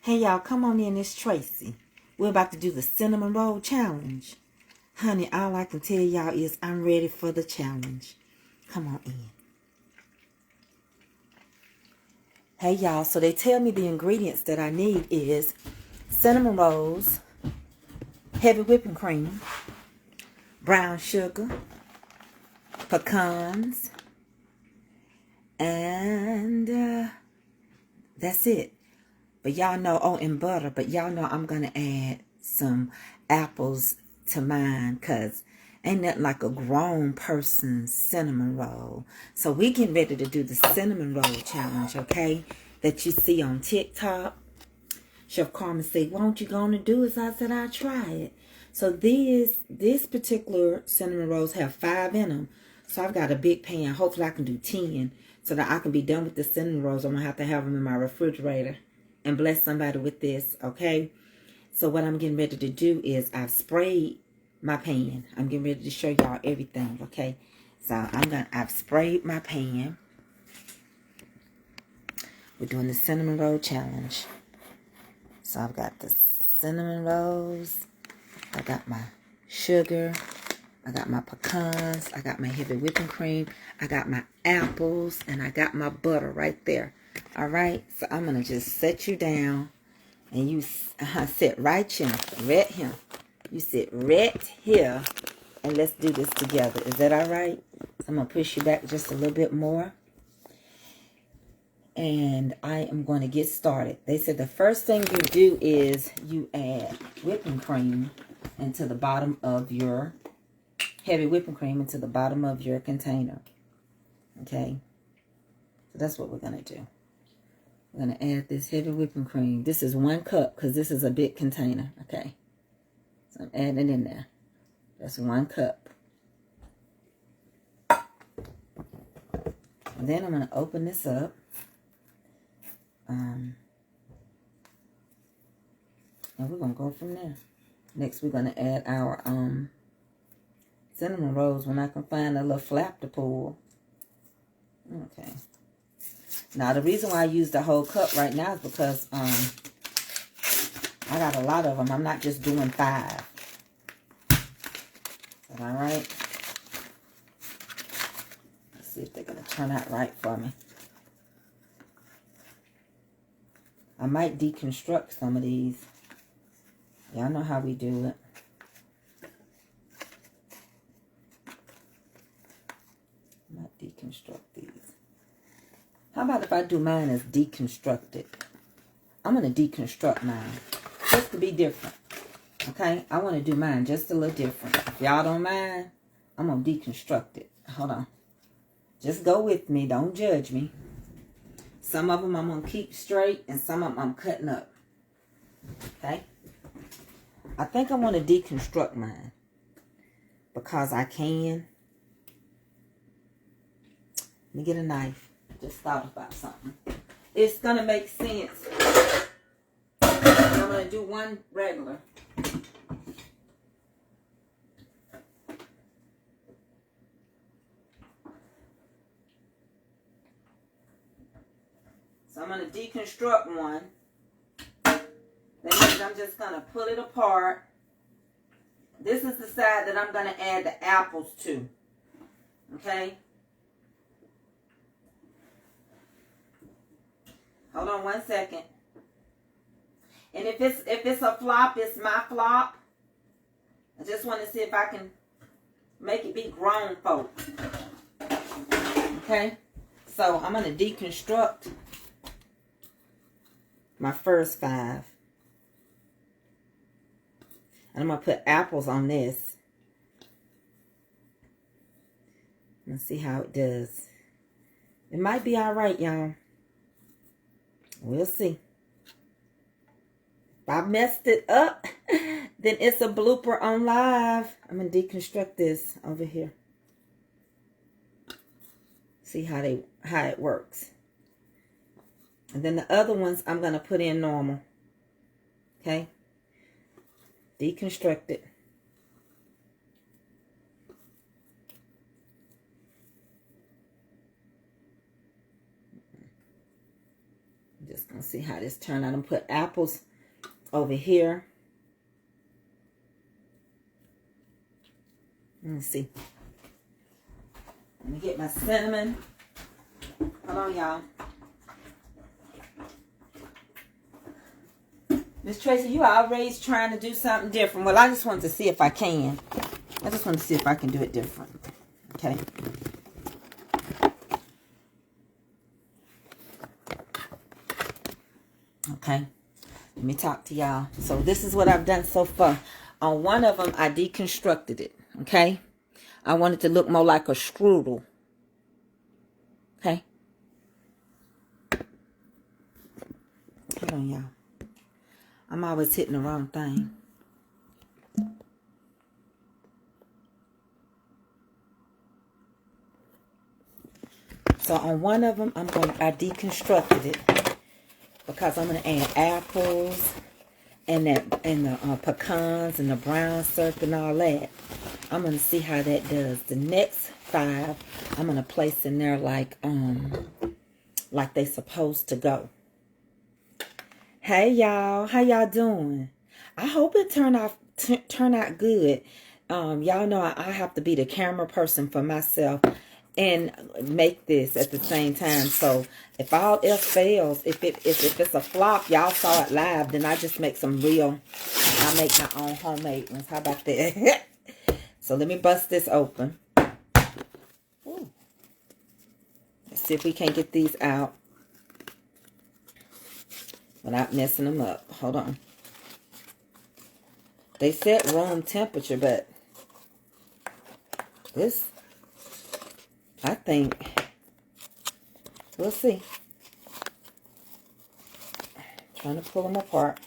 Hey y'all, come on in, it's Tracy. We're about to do the cinnamon roll challenge. Honey, all I can tell y'all is I'm ready for the challenge. Come on in. Hey y'all, so they tell me the ingredients that I need is cinnamon rolls, heavy whipping cream, brown sugar, pecans, and that's it. But y'all know, oh, and butter, but y'all know I'm going to add some apples to mine because ain't nothing like a grown person's cinnamon roll. So we getting ready to do the cinnamon roll challenge, okay, that you see on TikTok. Chef Carmen said, won't you going to do it? So I said, I'll try it. So this particular cinnamon rolls have 5 in them. So I've got a big pan. Hopefully I can do 10 so that I can be done with the cinnamon rolls. I'm going to have them in my refrigerator and bless somebody with this, okay? So what I'm getting ready to do is I've sprayed my pan. I'm getting ready to show y'all everything, okay? So I've sprayed my pan. We're doing the cinnamon roll challenge. So I've got the cinnamon rolls. I got my sugar. I got my pecans. I got my heavy whipping cream. I got my apples. And I got my butter right there. All right, so I'm going to just set you down, and you sit right here, You sit right here, and let's do this together. Is that all right? So I'm going to push you back just a little bit more, and I am going to get started. They said the first thing you do is you add whipping cream into the bottom of your, heavy whipping cream into the bottom of your container, okay? So that's what we're going to do. I'm going to add this heavy whipping cream. This is 1 cup because this is a big container. Okay. So I'm adding it in there. That's 1 cup. And then I'm going to open this up. And we're going to go from there. Next, we're going to add our cinnamon rolls when I can find a little flap to pull. Okay. Now, the reason why I use the whole cup right now is because I got a lot of them. I'm not just doing 5. Is that all right? Let's see if they're going to turn out right for me. I might deconstruct some of these. Y'all know how we do it. I might deconstruct these. How about if I do mine as deconstructed? I'm going to deconstruct mine just to be different. Okay? I want to do mine just a little different. If y'all don't mind, I'm going to deconstruct it. Hold on. Just go with me. Don't judge me. Some of them I'm going to keep straight and some of them I'm cutting up. Okay? I think I want to deconstruct mine because I can. Let me get a knife. Just thought about something. It's going to make sense. I'm going to do one regular. So I'm going to deconstruct one. That means I'm just going to pull it apart. This is the side that I'm going to add the apples to. Okay? Hold on 1 second. And if it's a flop, it's my flop. I just want to see if I can make it be grown folk. Okay? So I'm going to deconstruct my first 5. And I'm going to put apples on this. Let's see how it does. It might be all right, y'all. We'll see. If I messed it up, then it's a blooper on live. I'm going to deconstruct this over here. See how it works. And then the other ones I'm going to put in normal. Okay? Deconstruct it. Let's see how this turned out. I'm put apples over here. Let me see. Let me get my cinnamon. Hold on, y'all. Miss Tracy, you always trying to do something different. Well, I just wanted to see if I can. I just want to see if I can do it different. Okay. Okay. Let me talk to y'all. So this is what I've done so far. On one of them, I deconstructed it. Okay. I want it to look more like a strudel. Okay. Hold on, y'all. I'm always hitting the wrong thing. So on one of them, I deconstructed it because I'm gonna add apples and the pecans and the brown syrup and all that. I'm gonna see how that does. The next 5, I'm gonna place in there like they supposed to go. Hey y'all, how y'all doing? I hope it turn out good. Y'all know I have to be the camera person for myself and make this at the same time. So if all else fails, if it's a flop, y'all saw it live, then I just make some real. I make my own homemade ones. How about that? So let me bust this open. Ooh. Let's see if we can't get these out without messing them up. Hold on. They set room temperature, but this, I think, we'll see. Trying to pull them apart.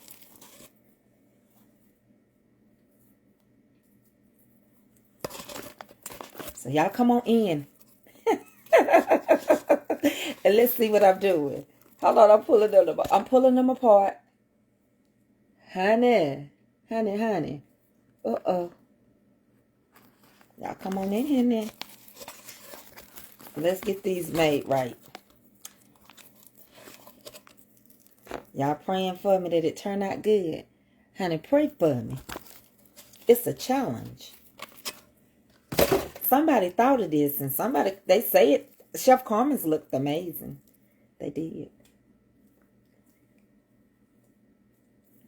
So y'all come on in. And let's see what I'm doing. Hold on, I'm pulling them apart. Honey. Uh-oh. Y'all come on in here now. Let's get these made right. Y'all praying for me that it turn out good. Honey, pray for me. It's a challenge. Somebody thought of this, and they say it. Chef Carmen's looked amazing. They did.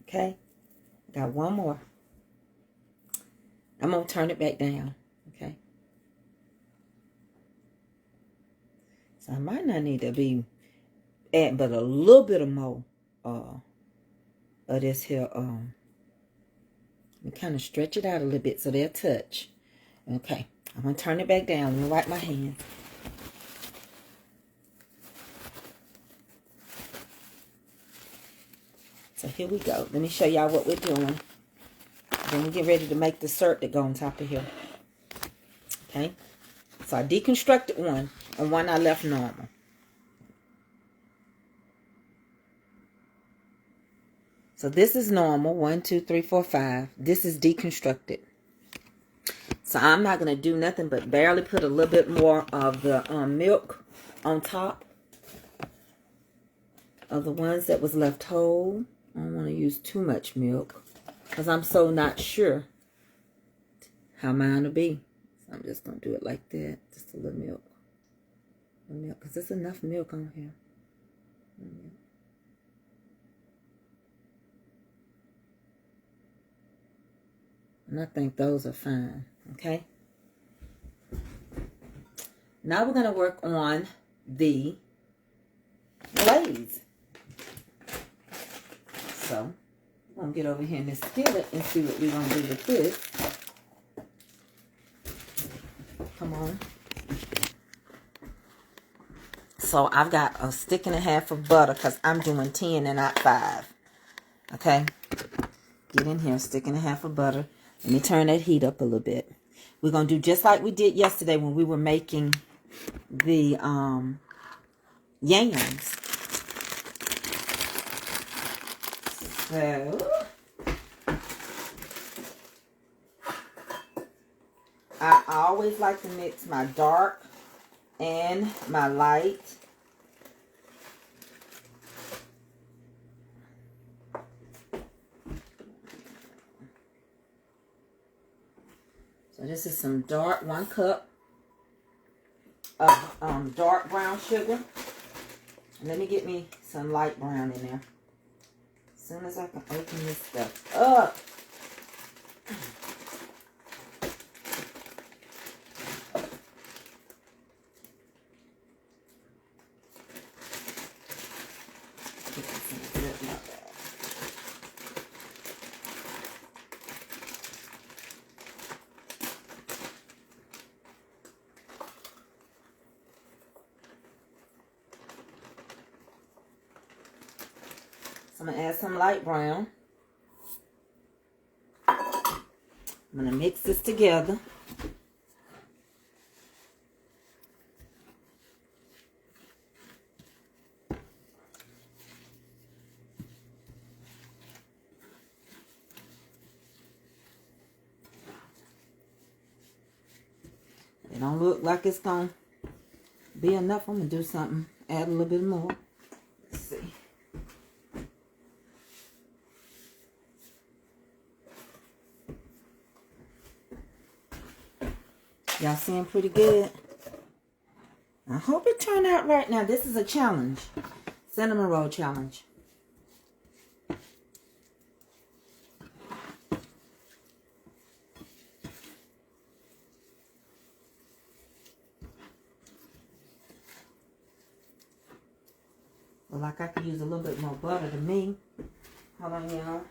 Okay. Got one more. I'm going to turn it back down. Okay. So I might not need to be adding but a little bit of more of this here. We kind of stretch it out a little bit so they'll touch. Okay. I'm going to turn it back down. Let me wipe my hands. So here we go. Let me show y'all what we're doing. Then we get ready to make the syrup that go on top of here. Okay. So I deconstructed one and one I left normal. So this is normal. 1, 2, 3, 4, 5. This is deconstructed. So I'm not going to do nothing but barely put a little bit more of the milk on top of the ones that was left whole. I don't want to use too much milk because I'm so not sure how mine will be. So I'm just going to do it like that. Just a little milk. Because there's enough milk on here. And I think those are fine. Okay. Now we're going to work on the glaze. So, I'm going to get over here in this skillet and see what we're going to do with this. Come on. So, I've got a stick and a half of butter because I'm doing 10 and not 5. Okay. Get in here, stick and a half of butter. Let me turn that heat up a little bit. We're going to do just like we did yesterday when we were making the yams. So, I always like to mix my dark and my light. So this is some dark, 1 cup of dark brown sugar. Let me get me some light brown in there. As soon as I can open this stuff up. So I'm going to add some light brown. I'm going to mix this together. It don't look like it's going to be enough. I'm going to do something. Add a little bit more. Let's see. Y'all seeing pretty good? I hope it turned out right. Now, this is a challenge. Cinnamon roll challenge. Well, like I could use a little bit more butter than me. Hold on, y'all.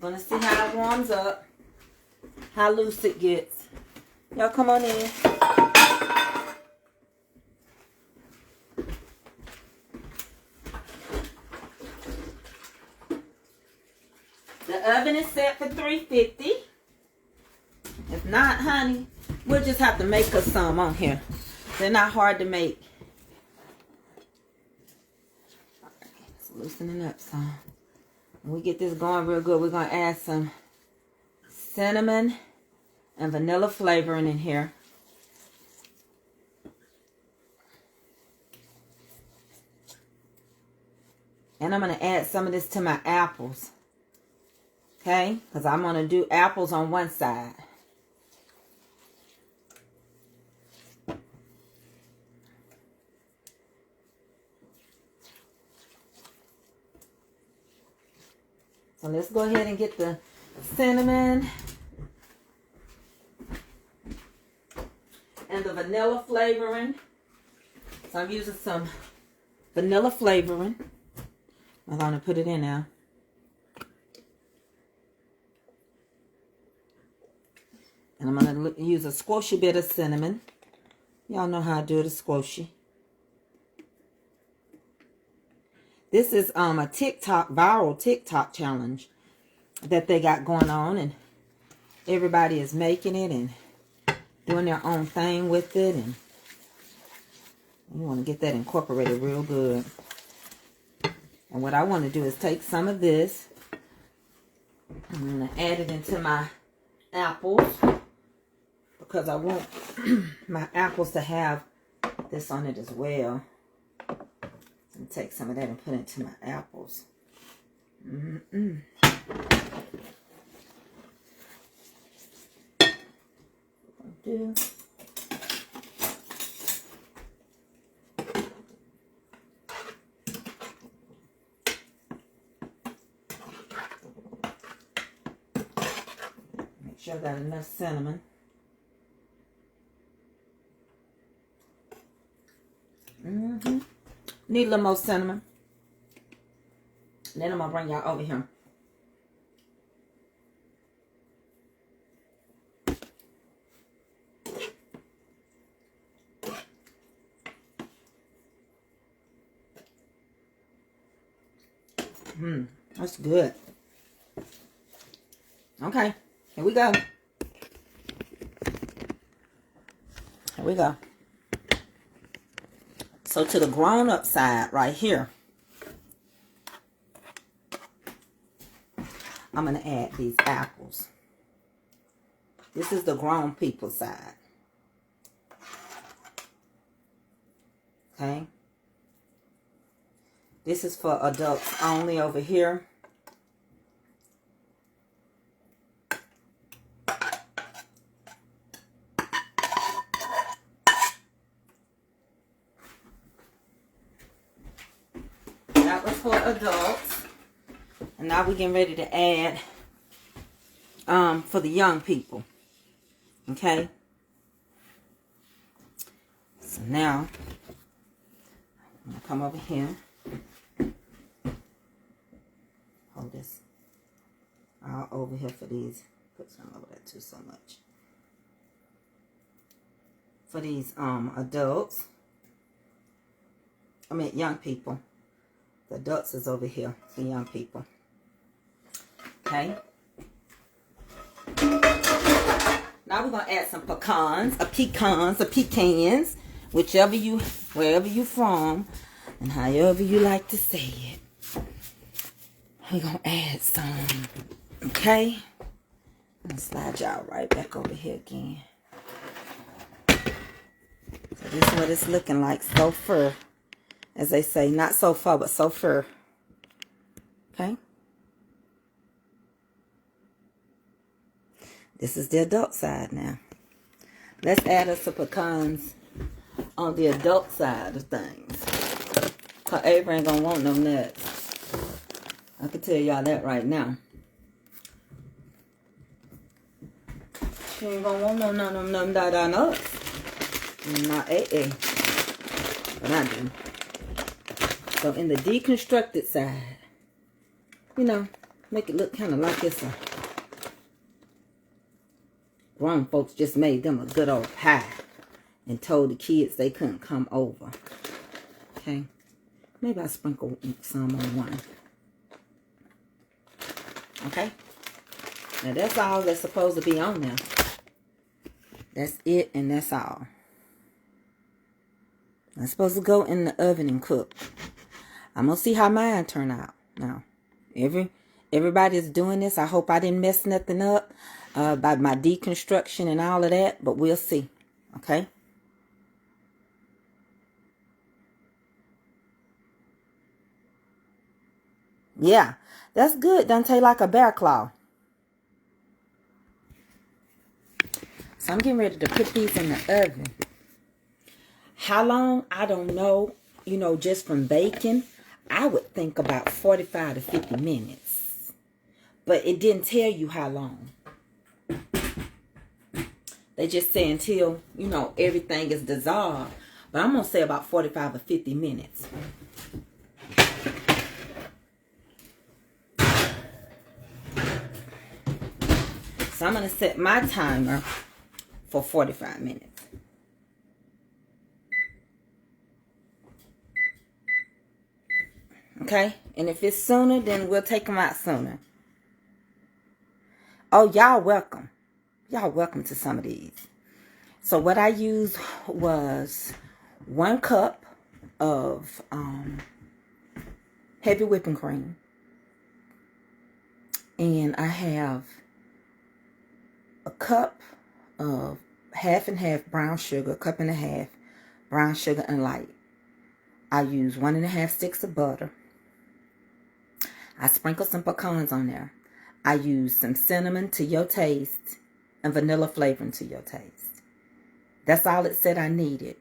Gonna see how it warms up, how loose it gets. Y'all come on in. The oven is set for 350. If not, honey, we'll just have to make us some on here. They're not hard to make. It's loosening up some. When we get this going real good, we're going to add some cinnamon and vanilla flavoring in here. And I'm going to add some of this to my apples. Okay? Because I'm going to do apples on one side. So let's go ahead and get the cinnamon and the vanilla flavoring. So I'm using some vanilla flavoring. I'm going to put it in now. And I'm going to use a squishy bit of cinnamon. Y'all know how I do the squishy. This is a viral TikTok challenge that they got going on, and everybody is making it and doing their own thing with it, and you want to get that incorporated real good. And what I want to do is take some of this, I'm going to add it into my apples, because I want my apples to have this on it as well. And take some of that and put it into my apples. Do. Make sure I got enough cinnamon. Need a little more cinnamon. Then I'm going to bring y'all over here. That's good. Okay, here we go. Here we go. So to the grown-up side right here, I'm going to add these apples. This is the grown people side. Okay. This is for adults only over here. That was for adults. And now we're getting ready to add for the young people. Okay. So now I'm gonna come over here. Hold this all over here for these. Put some over there too so much. For these adults. I mean young people. The adults is over here for young people. Okay. Now we're gonna add some pecans, pecans, wherever you from, and however you like to say it. We're gonna add some. Okay. I'm gonna slide y'all right back over here again. So this is what it's looking like so far. As they say, not so far, but so far. Okay. This is the adult side now. Let's add us some pecans on the adult side of things. Cause Avery ain't gonna want no nuts. I can tell y'all that right now. She ain't gonna want none of them nuts. Not AA. But I do. So in the deconstructed side, you know, make it look kind of like it's a grown folks just made them a good old pie and told the kids they couldn't come over. Okay. Maybe I'll sprinkle some on one. Okay. Now that's all that's supposed to be on there. That's it and that's all. It's supposed to go in the oven and cook. I'm going to see how mine turn out. Now, everybody's doing this. I hope I didn't mess nothing up by my deconstruction and all of that. But we'll see. Okay? Yeah. That's good. Doesn't taste like a bear claw. So I'm getting ready to put these in the oven. How long? I don't know. You know, just from baking, I would think about 45 to 50 minutes. But it didn't tell you how long. They just say until, you know, everything is dissolved. But I'm going to say about 45 or 50 minutes. So I'm going to set my timer for 45 minutes. Okay? And if it's sooner, then we'll take them out sooner. Oh, y'all welcome. Y'all welcome to some of these. So what I used was 1 cup of heavy whipping cream. And I have a cup of half and half brown sugar, a cup and a half brown sugar and light. I use 1.5 sticks of butter. I sprinkle some pecans on there. I use some cinnamon to your taste and vanilla flavoring to your taste. That's all it said I needed.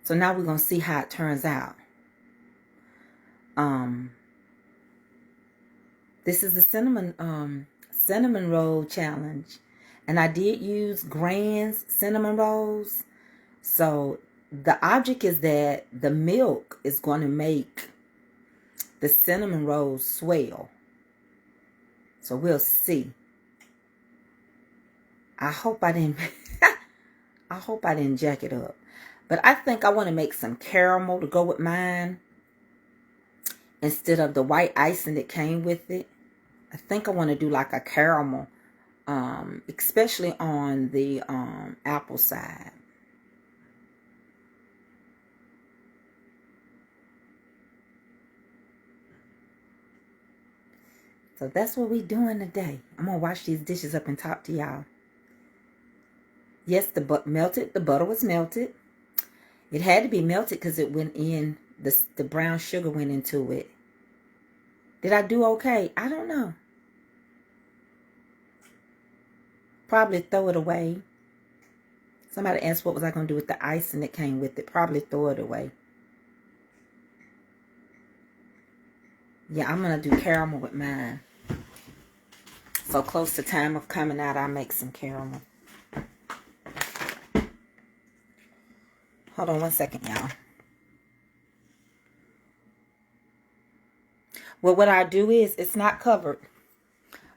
So now we're going to see how it turns out. This is the cinnamon roll challenge. And I did use Grand's cinnamon rolls. So the object is that the milk is going to make the cinnamon rolls swell. So we'll see. I hope I didn't jack it up. But I think I want to make some caramel to go with mine instead of the white icing that came with it. I think I want to do like a caramel, especially on the apple side. So that's what we doing today. I'm going to wash these dishes up and talk to y'all. Yes, the butter was melted. It had to be melted because it went in, the brown sugar went into it. Did I do okay? I don't know. Probably throw it away. Somebody asked what was I going to do with the icing that came with it. Probably throw it away. Yeah, I'm going to do caramel with mine. So close to time of coming out, I'll make some caramel. Hold on one second, y'all. Well, what I do is, it's not covered.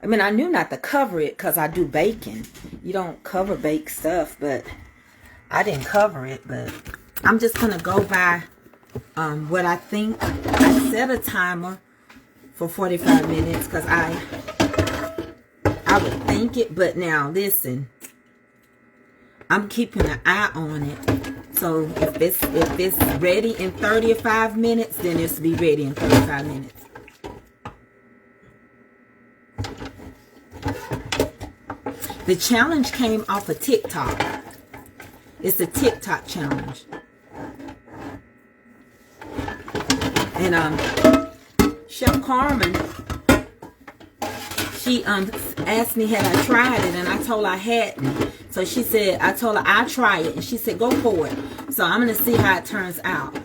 I mean, I knew not to cover it because I do baking. You don't cover bake stuff, but I didn't cover it. But I'm just going to go by what I think. I set a timer for 45 minutes because I would think it. But now, listen, I'm keeping an eye on it. So if it's ready in 35 minutes, then it's be ready in 35 minutes. The challenge came off of TikTok. It's a TikTok challenge. And Chef Carmen, she asked me had I tried it, and I told her I hadn't. So she said, I told her I'll try it, and she said go for it. So I'm gonna see how it turns out.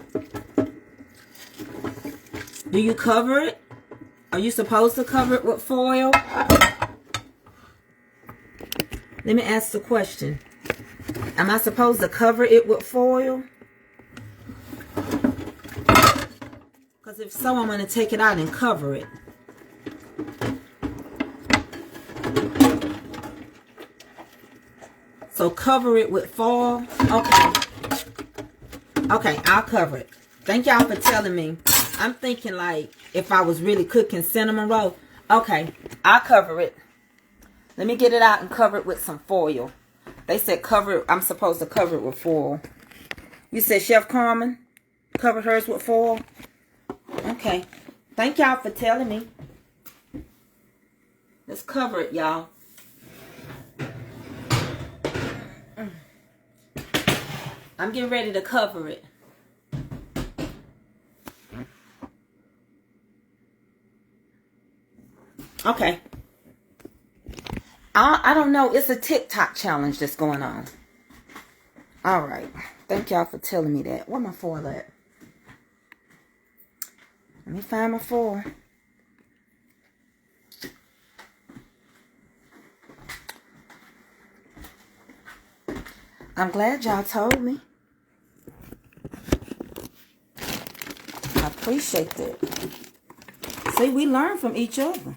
Do you cover it? Are you supposed to cover it with foil? Let me ask the question. Am I supposed to cover it with foil? Because if so, I'm going to take it out and cover it. So cover it with foil. Okay. Okay, I'll cover it. Thank y'all for telling me. I'm thinking like if I was really cooking cinnamon roll. Okay, I'll cover it. Let me get it out and cover it with some foil. They said cover it. I'm supposed to cover it with foil. You said Chef Carmen covered hers with foil? Okay. Thank y'all for telling me. Let's cover it, y'all. I'm getting ready to cover it. Okay. I don't know. It's a TikTok challenge that's going on. All right. Thank y'all for telling me that. Where my foil at? Let me find my foil. I'm glad y'all told me. I appreciate that. See, we learn from each other.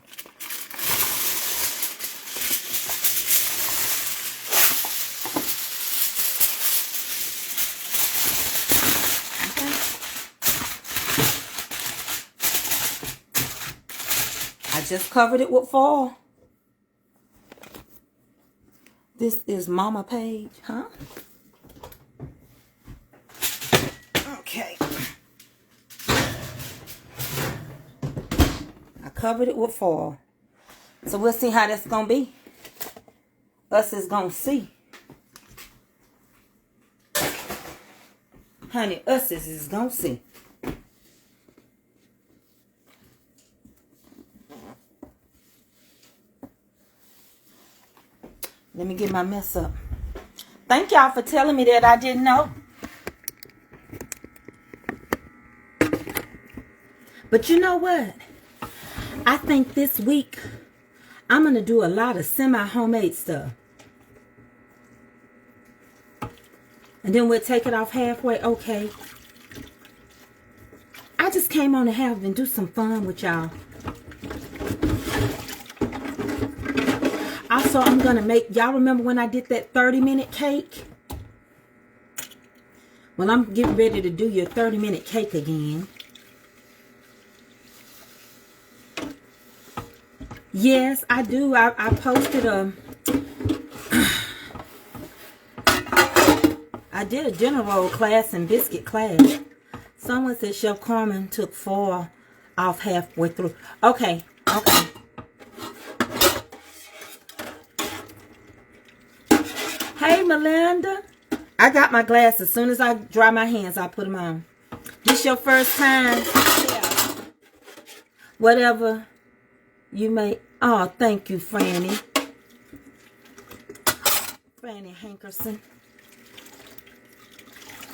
I just covered it with foil. This is Mama Page, huh? Okay. I covered it with foil. So we'll see how that's going to be. Us is going to see. Honey, us is going to see. Let me get my mess up. Thank y'all for telling me that I didn't know. But you know what? I think this week I'm going to do a lot of semi-homemade stuff. And then we'll take it off halfway. Okay. I just came on to have and do some fun with y'all. Also, I'm going to make, y'all remember when I did that 30-minute cake? Well, I'm getting ready to do your 30-minute cake again. Yes, I do. I posted I did a dinner roll class and biscuit class. Someone said Chef Carmen took foil off halfway through. Okay, okay. Melinda. I got my glasses. As soon as I dry my hands, I put them on. This your first time? Yeah. Whatever you may. Oh, thank you, Franny. Franny Hankerson.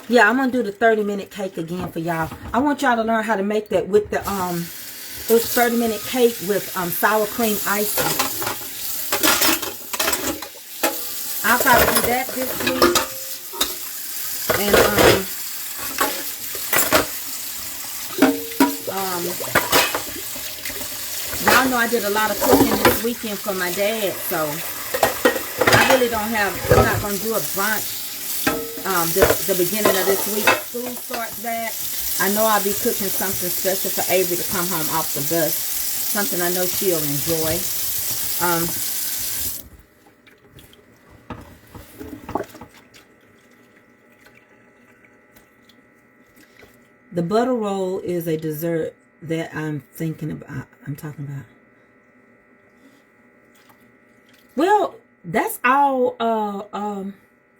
Yeah, I'm going to do the 30-minute cake again for y'all. I want y'all to learn how to make that with the, it was 30-minute cake with sour cream icing. I'll probably do that this week. And, y'all know I did a lot of cooking this weekend for my dad, so I really don't have, I'm not going to do a brunch. The beginning of this week, school starts back. I know I'll be cooking something special for Avery to come home off the bus. Something I know she'll enjoy. The butter roll is a dessert that I'm talking about. Well, that's all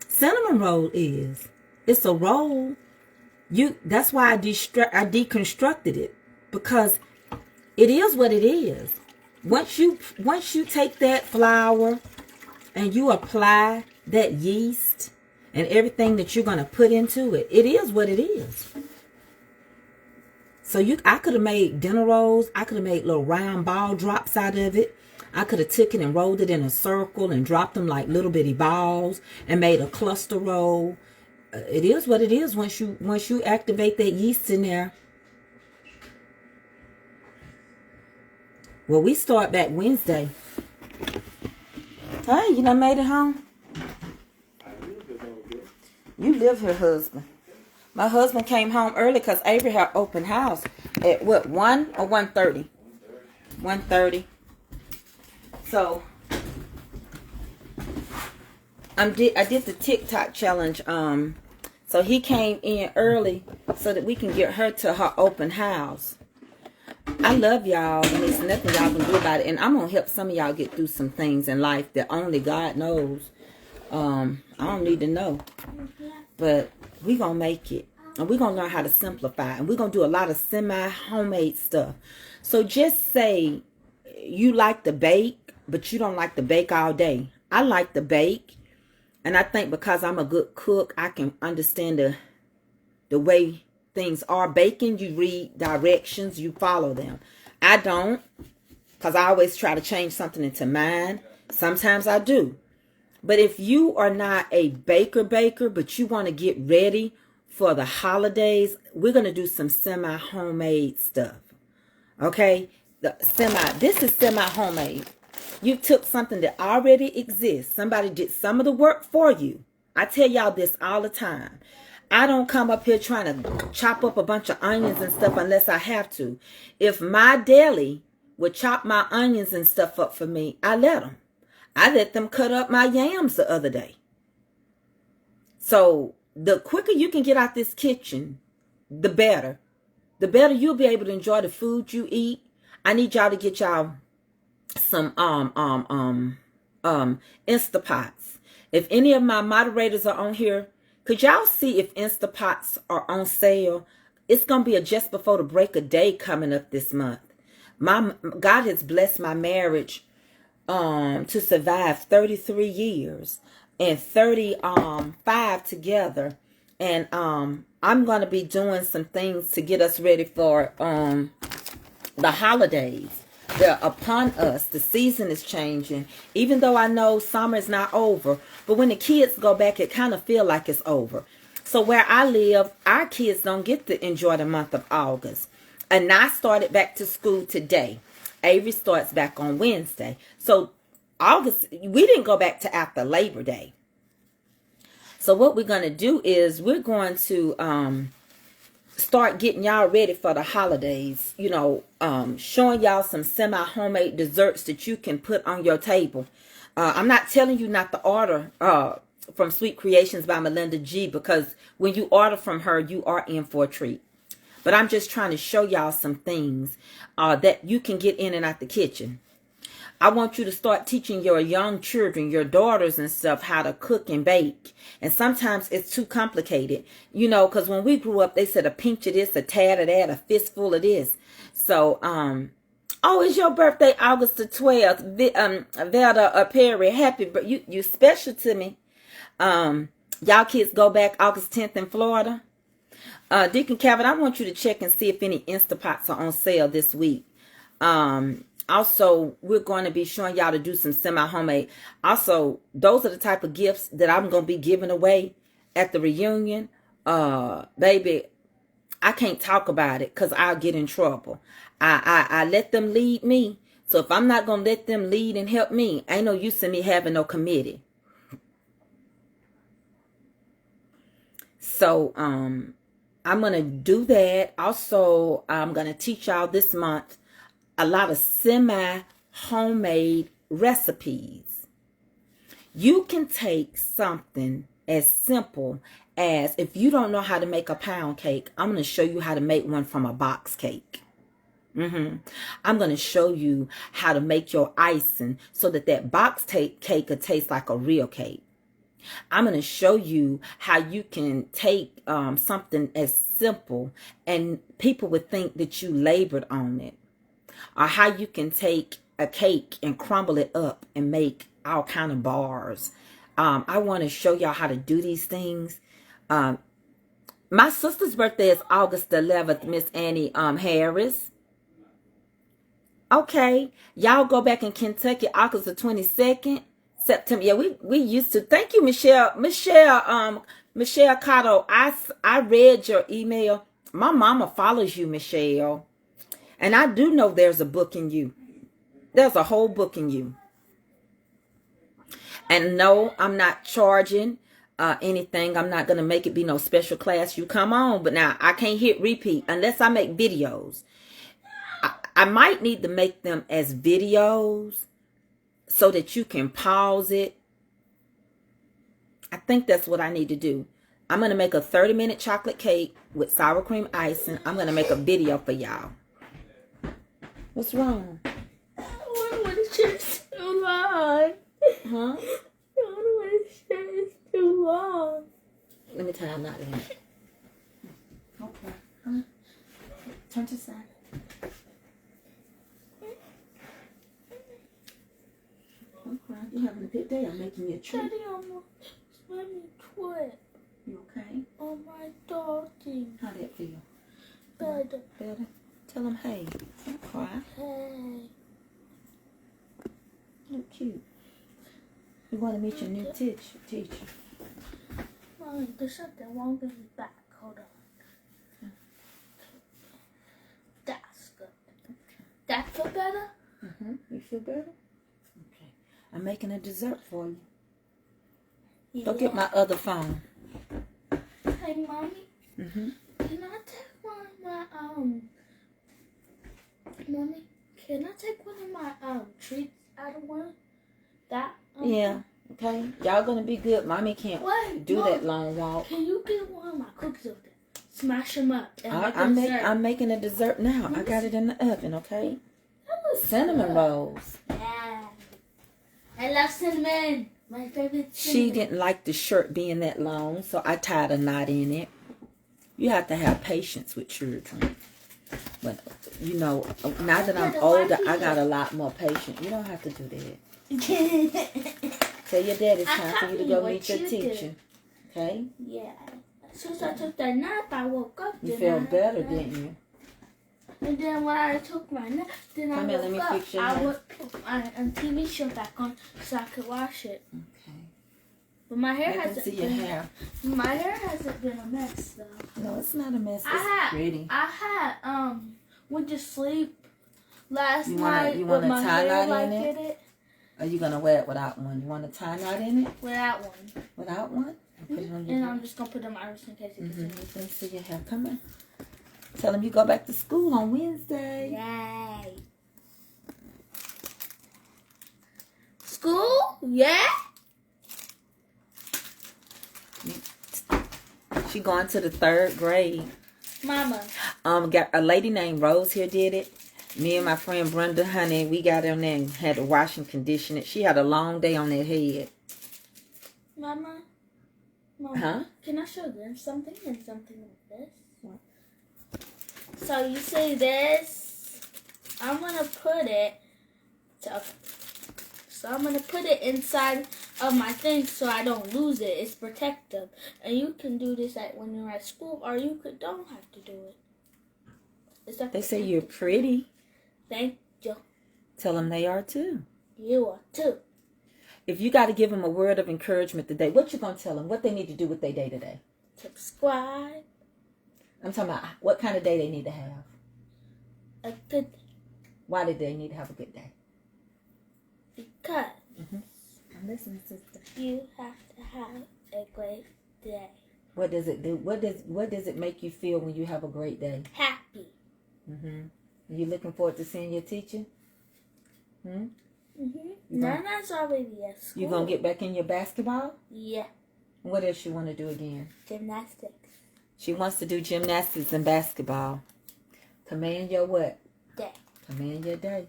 cinnamon roll is. It's a roll. That's why I deconstructed it, because it is what it is. Once you take that flour and you apply that yeast and everything that you're gonna put into it, it is what it is. So I could have made dinner rolls. I could have made little round ball drops out of it. I could have taken and rolled it in a circle and dropped them like little bitty balls and made a cluster roll. It is what it is once you activate that yeast in there. Well, we start back Wednesday. Hey, you done made it home? You live here, husband. My husband came home early because Avery had open house at what, 1 or 1:30? 1:30. So I did the TikTok challenge. So he came in early so that we can get her to her open house. I love y'all, and there's nothing y'all can do about it. And I'm gonna help some of y'all get through some things in life that only God knows. I don't need to know, but we gonna make it, and we're gonna learn how to simplify, and we're gonna do a lot of semi-homemade stuff. So just say you like to bake, but you don't like to bake all day. I like to bake, and I think because I'm a good cook, I can understand the way things are. Baking, you read directions, you follow them. I don't, because I always try to change something into mine. Sometimes I do. But if you are not a baker, but you want to get ready for the holidays, we're going to do some semi-homemade stuff. Okay? This is semi-homemade. You took something that already exists. Somebody did some of the work for you. I tell y'all this all the time. I don't come up here trying to chop up a bunch of onions and stuff unless I have to. If my deli would chop my onions and stuff up for me, I let them. I let them cut up my yams the other day. So the quicker you can get out this kitchen, the better. The better you'll be able to enjoy the food you eat. I need y'all to get y'all some Instapots. If any of my moderators are on here, could y'all see if Instapots are on sale? It's gonna be a just before the break of day coming up this month. God has blessed my marriage to survive 33 years and 35 together, and I'm gonna be doing some things to get us ready for the holidays. They're upon us. The season is changing. Even though I know summer is not over, but when the kids go back, it kind of feel like it's over. So where I live, our kids don't get to enjoy the month of August. And I started back to school today. Avery starts back on Wednesday. So August, we didn't go back to after Labor Day. So what we're going to do is we're going to start getting y'all ready for the holidays. You know, showing y'all some semi-homemade desserts that you can put on your table. I'm not telling you not to order from Sweet Creations by Melinda G, because when you order from her, you are in for a treat. But I'm just trying to show y'all some things that you can get in and out the kitchen. I want you to start teaching your young children, your daughters and stuff, how to cook and bake. And sometimes it's too complicated, you know, because when we grew up, they said a pinch of this, a tad of that, a fistful of this. So, oh, it's your birthday, August the 12th. Velda Perry, happy birthday. You special to me. Y'all kids go back August 10th in Florida. Deacon Calvin, I want you to check and see if any Instapots are on sale this week. Also, we're going to be showing y'all to do some semi-homemade. Also, those are the type of gifts that I'm going to be giving away at the reunion. Baby, I can't talk about it because I'll get in trouble. I let them lead me. So if I'm not going to let them lead and help me, ain't no use in me having no committee. So, I'm going to do that. Also, I'm going to teach y'all this month a lot of semi-homemade recipes. You can take something as simple as, if you don't know how to make a pound cake, I'm going to show you how to make one from a box cake. I'm going to show you how to make your icing so that that box cake could taste like a real cake. I'm going to show you how you can take something as simple and people would think that you labored on it. Or how you can take a cake and crumble it up and make all kind of bars. I want to show y'all how to do these things. My sister's birthday is August 11th, Miss Annie Harris. Okay, y'all go back in Kentucky, August the 22nd, September. Yeah, we used to. Thank you, Michelle Cotto. I read your email. My mama follows you, Michelle. And I do know there's a book in you. There's a whole book in you. And no, I'm not charging anything. I'm not going to make it be no special class. You come on. But now I can't hit repeat unless I make videos. I might need to make them as videos so that you can pause it. I think that's what I need to do. I'm going to make a 30-minute chocolate cake with sour cream icing. I'm going to make a video for y'all. What's wrong? I don't want to share it's too long. Huh? I don't want to share it's too long. Let me tell you, I'm not in it. Okay. Huh? Turn to the side. Okay. You're having a good day. I'm making you a treat. Daddy almost made me quit You okay? on my doggy. How that feel? Better. Better? Tell them, hey, don't cry. Hey. Look cute. You want to meet your new teacher. Mommy, there's something wrong with his back. Hold on. That's good. That feel better? You feel better? Okay. I'm making a dessert for you. Yeah. Go get my other phone. Hey, Mommy. Can I take one of my Mommy, can I take one of my treats out of one? That? Yeah. Okay. Y'all gonna be good. Mommy can't do that long walk. Can you get one of my cookies over there? Smash them up and make a dessert. I'm making a dessert now. I got it in the oven. Okay. Cinnamon rolls. Yeah. I love cinnamon. My favorite cinnamon. She didn't like the shirt being that long, so I tied a knot in it. You have to have patience with children. But, you know, now that I'm older, I got a lot more patience. You don't have to do that. Tell your dad it's time for you to go meet your teacher. Okay? Yeah. Since I took that nap, I woke up. You felt better, didn't you? And then when I took my nap, then I woke up. I would put my TV show back on so I could watch it. Okay. But my hair hasn't been. My hair hasn't been a mess though. No, it's not a mess. It's pretty. I had went to sleep last night you want with a my tie hair knot like in it? Are you gonna wear it without one? You want a tie knot in it? Without one. Without one? Put it on your And I'm just gonna put it on my wrist in case it gets Let me see your hair. Come on. Tell them you go back to school on Wednesday. Yay. School? Yeah? She going to the 3rd grade. Mama. Got a lady named Rose here did it. Me and my friend Brenda, honey, we got on there and had to wash and condition it. She had a long day on that head. Mama, can I show them something and something like this? What? So you say this. I'm going to put it. So I'm going to put it inside of my thing so I don't lose it. It's protective. And you can do this when you're at school, or you don't have to do it. They say you're pretty. Thank you. Tell them they are too. You are too. If you got to give them a word of encouragement today, what you going to tell them? What they need to do with their day today? Subscribe. I'm talking about what kind of day they need to have. A good day. Why did they need to have a good day? Because I'm listening, sister. You have to have a great day. What does it do? What does it make you feel when you have a great day? Happy. Are you looking forward to seeing your teacher? Nana's already at school. You gonna get back in your basketball? Yeah. What else you want to do again? Gymnastics. She wants to do gymnastics and basketball. Command your what? Day. Command your day.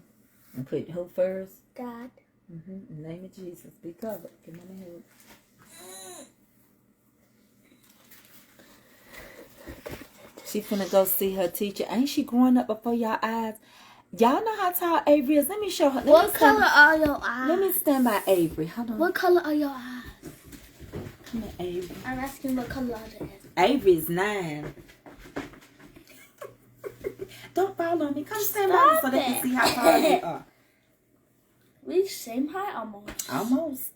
And put who first? God. In the name of Jesus. Be covered. Give me my head. She finna go see her teacher. Ain't she growing up before y'all eyes? Y'all know how tall Avery is. Let me show her. What color are your eyes? Let me stand by Avery. Hold on. What color are your eyes? Come here, Avery. I'm asking what color are they? Avery is 9. Don't fall on me. Come stand by me so they can see how tall you are. We same height almost. Almost.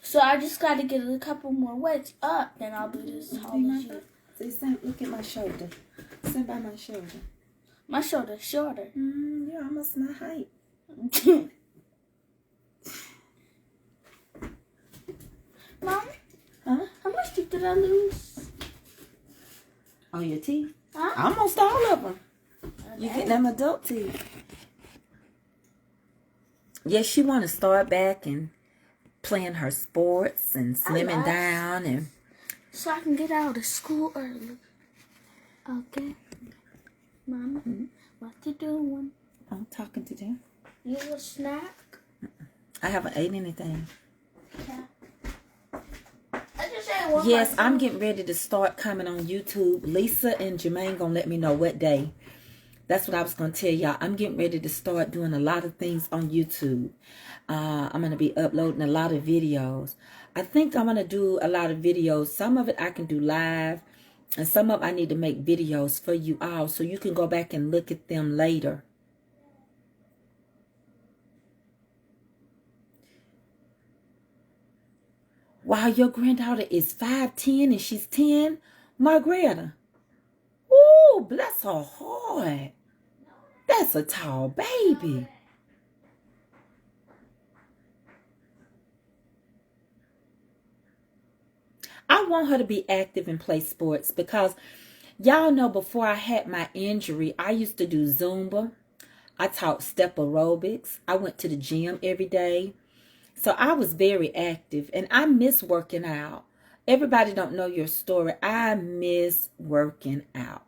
So I just got to get a couple more weights up, then I'll be this tall as you. See, stand, look at my shoulder. Stand by my shoulder. My shoulder's shorter. You're almost my height. Mom? Huh? How much teeth did I lose? Oh, your teeth? Huh? Almost all of them. Okay. You get them adult teeth. Yes, she want to start back and playing her sports and slimming down and. So I can get out of school early. Okay. Mama, what you doing? I'm talking to them. You a snack? I haven't ate anything. Yeah. I just ate one. Yes, I'm getting ready to start coming on YouTube. Lisa and Jermaine gonna let me know what day. That's what I was gonna tell y'all. I'm getting ready to start doing a lot of things on YouTube. I'm gonna be uploading a lot of videos. I think I'm gonna do a lot of videos. Some of it I can do live, and some of it I need to make videos for you all so you can go back and look at them later. Wow, your granddaughter is 5'10" and she's 10, Margareta. Ooh, bless her heart. That's a tall baby. I want her to be active and play sports because y'all know before I had my injury, I used to do Zumba. I taught step aerobics. I went to the gym every day. So I was very active and I miss working out. Everybody don't know your story. I miss working out.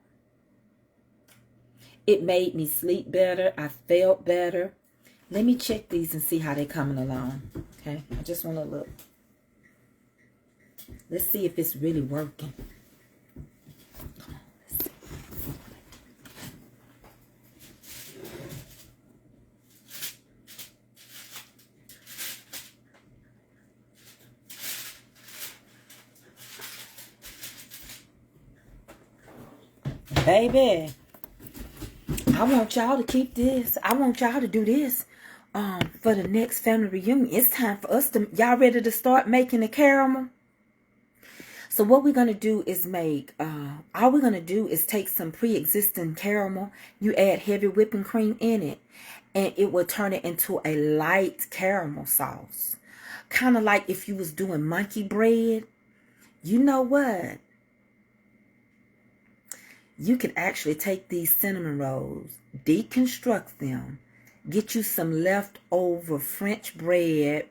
It made me sleep better. I felt better. Let me check these and see how they're coming along. Okay, I just want to look. Let's see if it's really working. Come on, let's see. Baby, I want y'all to keep this. I want y'all to do this for the next family reunion. It's time for us to, y'all ready to start making the caramel? So what we're going to do is make, all we're going to do is take some pre-existing caramel. You add heavy whipping cream in it, and it will turn it into a light caramel sauce. Kind of like if you was doing monkey bread. You know what? You can actually take these cinnamon rolls, deconstruct them, get you some leftover French bread,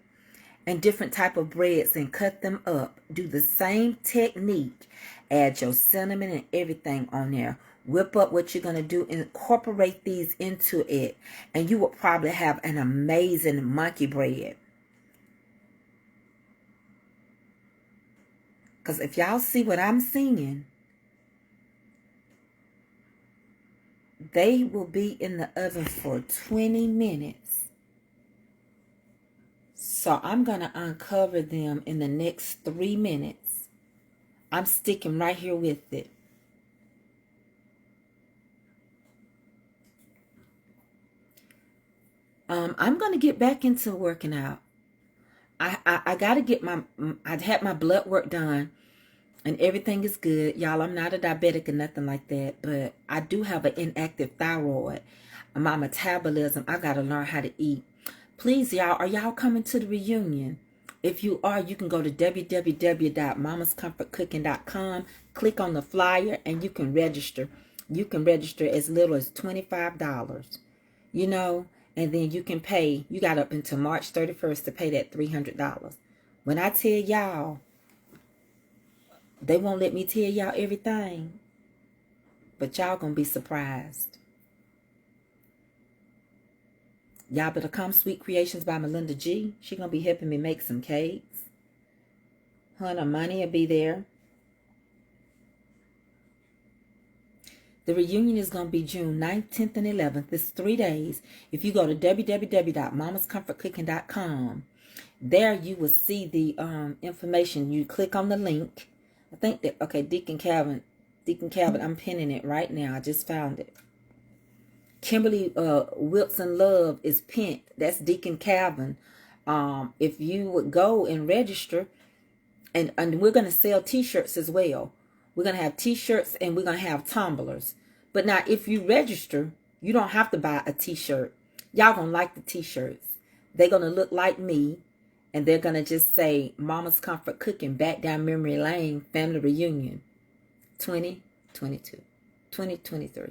and different type of breads and cut them up. Do the same technique. Add your cinnamon and everything on there. Whip up what you're going to do. Incorporate these into it. And you will probably have an amazing monkey bread. Because if y'all see what I'm seeing, they will be in the oven for 20 minutes. So I'm going to uncover them in the next 3 minutes. I'm sticking right here with it. I'm going to get back into working out. I got to get I had my blood work done and everything is good. Y'all, I'm not a diabetic or nothing like that, but I do have an inactive thyroid. My metabolism, I got to learn how to eat. Please, y'all, are y'all coming to the reunion? If you are, you can go to www.mamascomfortcooking.com, click on the flyer, and you can register. You can register as little as $25, you know, and then you can pay. You got up until March 31st to pay that $300. When I tell y'all, they won't let me tell y'all everything, but y'all gonna be surprised. Y'all better come. Sweet Creations by Melinda G. She gonna be helping me make some cakes. Her and her money will be there. The reunion is going to be June 9th, 10th, and 11th. It's 3 days. If you go to www.mamascomfortcooking.com, there you will see the information. You click on the link. I think that, okay, Deacon Calvin, I'm pinning it right now. I just found it. Kimberly Wilson Love is pinned. That's Deacon Calvin. If you would go and register, and we're going to sell t-shirts as well. We're going to have t-shirts and we're going to have tumblers. But now, if you register, you don't have to buy a t-shirt. Y'all going to like the t-shirts. They're going to look like me. And they're going to just say, Mama's Comfort Cooking, Back Down Memory Lane, Family Reunion, 2022, 2023.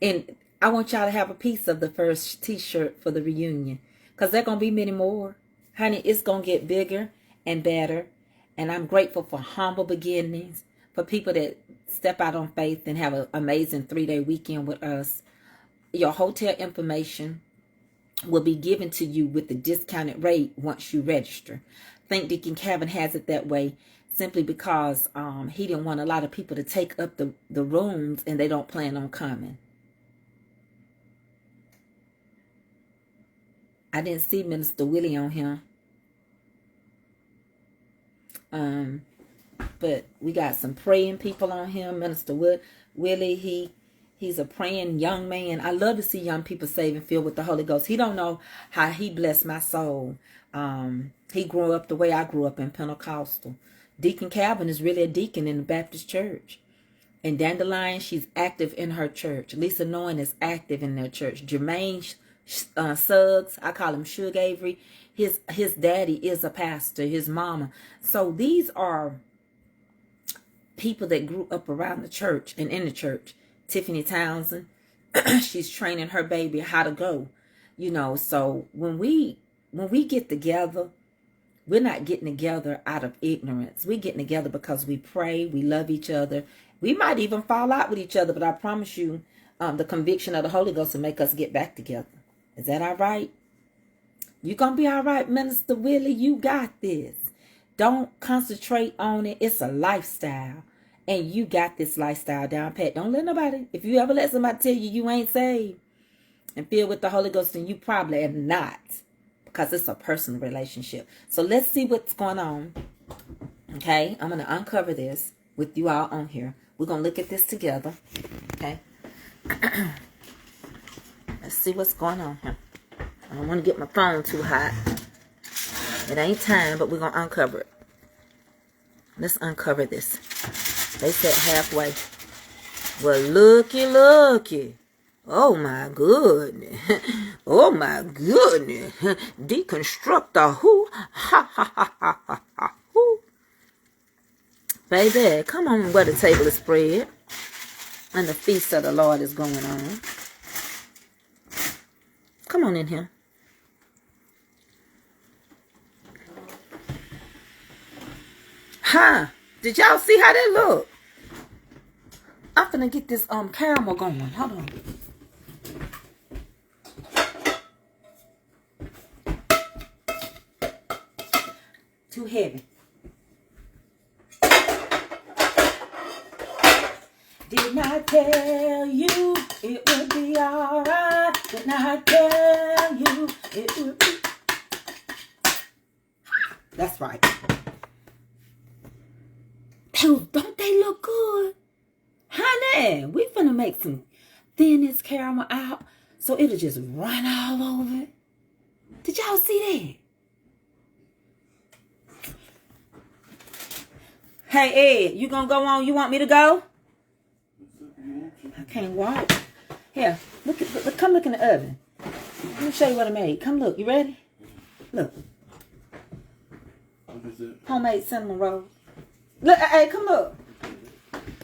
And I want y'all to have a piece of the first t-shirt for the reunion. Because there are going to be many more. Honey, it's going to get bigger and better. And I'm grateful for humble beginnings, for people that step out on faith and have an amazing 3-day weekend with us. Your hotel information will be given to you with the discounted rate once you register. I think Deacon Calvin has it that way simply because he didn't want a lot of people to take up the rooms and they don't plan on coming. I didn't see Minister Willie on here. But we got some praying people on him. Minister Willie, he's a praying young man. I love to see young people saved and filled with the Holy Ghost. He don't know how he blessed my soul. He grew up the way I grew up in Pentecostal. Deacon Calvin is really a deacon in the Baptist church. And Dandelion, she's active in her church. Lisa Noen is active in their church. Jermaine Suggs, I call him Suge Avery. His daddy is a pastor, his mama. So these are people that grew up around the church and in the church. Tiffany Townsend, she's training her baby how to go. You know, so when we get together, we're not getting together out of ignorance. We're getting together because we pray, we love each other. We might even fall out with each other, but I promise you, the conviction of the Holy Ghost will make us get back together. Is that all right? You're going to be all right, Minister Willie. You got this. Don't concentrate on it. It's a lifestyle. And you got this lifestyle down pat. Don't let nobody, if you ever let somebody tell you you ain't saved and filled with the Holy Ghost, then you probably are not. Because it's a personal relationship. So let's see what's going on. Okay? I'm going to uncover this with you all on here. We're going to look at this together. Okay? Let's see what's going on here. I don't want to get my phone too hot. It ain't time, but we're going to uncover it. Let's uncover this. They said halfway. Well, looky. Oh, my goodness. Oh, my goodness. Deconstructor. Who? Ha, ha, ha, ha, ha, ha. Who? Baby, come on where the table is spread. And the feast of the Lord is going on. Come on in here. Huh? Did y'all see how that look? I'm finna get this caramel going. Hold on. Too heavy. Didn't I tell you it would be alright? Didn't I tell you it would be? That's right. Don't they look good? Honey, we finna make some thin this caramel out so it'll just run all over it. Did y'all see that? Hey, Ed, you gonna go on? You want me to go? I can't walk. Here, come look in the oven. Let me show you what I made. Come look. You ready? Look. What is it? Homemade cinnamon rolls. Look, hey, come look.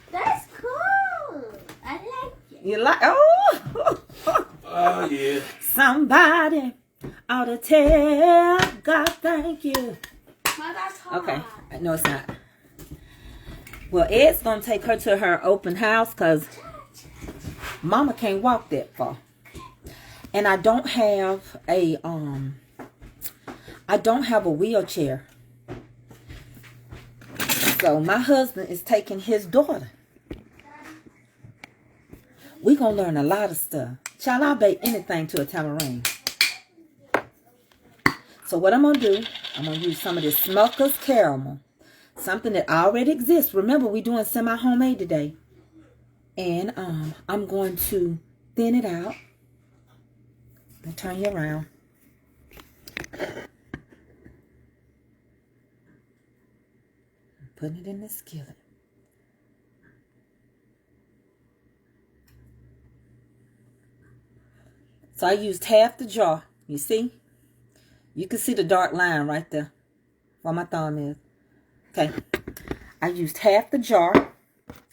That's cool. I like it. You like? Oh. Oh, yeah. Somebody ought to tell God thank you. Well, that's hard. Okay. No, it's not. Well, Ed's going to take her to her open house because Mama can't walk that far. And I don't have a wheelchair. So my husband is taking his daughter. We going to learn a lot of stuff. Child, I'll bake anything to a tamarind. So what I'm going to do, I'm going to use some of this Smucker's caramel. Something that already exists. Remember, we're doing semi-homemade today. And I'm going to thin it out. I'll turn you around. Putting it in the skillet. So I used half the jar. You see? You can see the dark line right there. Where my thumb is. Okay. I used half the jar.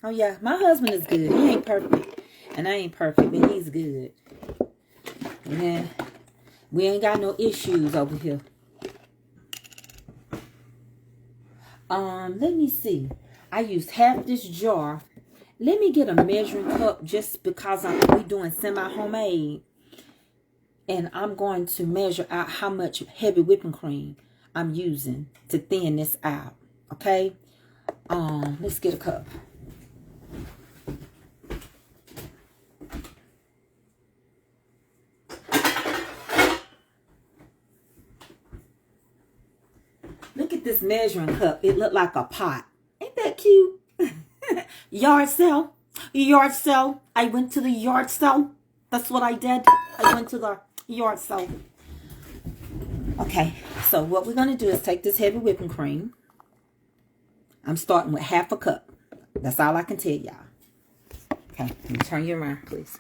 Oh yeah, my husband is good. He ain't perfect. And I ain't perfect, but he's good. Yeah. We ain't got no issues over here. Let me see. I used half this jar. Let me get a measuring cup just because we doing semi-homemade. And I'm going to measure out how much heavy whipping cream I'm using to thin this out. Okay? Let's get a cup. Look at this measuring cup. It looked like a pot. Ain't that cute? Yard sale. Yard sale. I went to the yard sale. That's what I did. I went to the yard sale. Okay, so what we're going to do is take this heavy whipping cream. I'm starting with half a cup. That's all I can tell y'all. Okay, let me turn you around, please.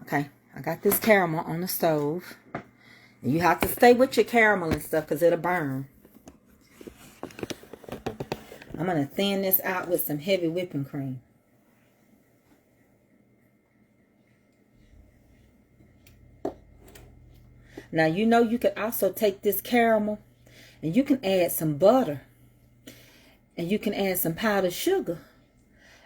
Okay, I got this caramel on the stove. And you have to stay with your caramel and stuff because it'll burn. I'm going to thin this out with some heavy whipping cream. Now, you know you could also take this caramel and you can add some butter. And you can add some powdered sugar.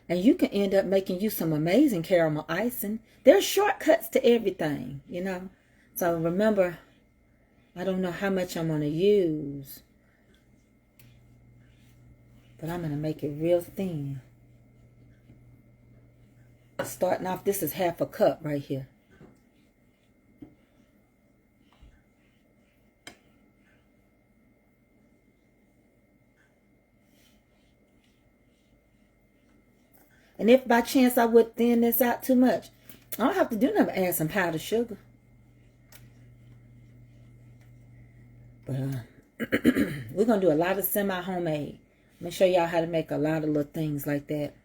And you can end up making you some amazing caramel icing. There's shortcuts to everything, you know. So remember, I don't know how much I'm going to use. But I'm going to make it real thin. Starting off, this is half a cup right here. And if by chance I would thin this out too much, I don't have to do nothing but add some powdered sugar. But we're going to do a lot of semi-homemade. I'm going to show y'all how to make a lot of little things like that.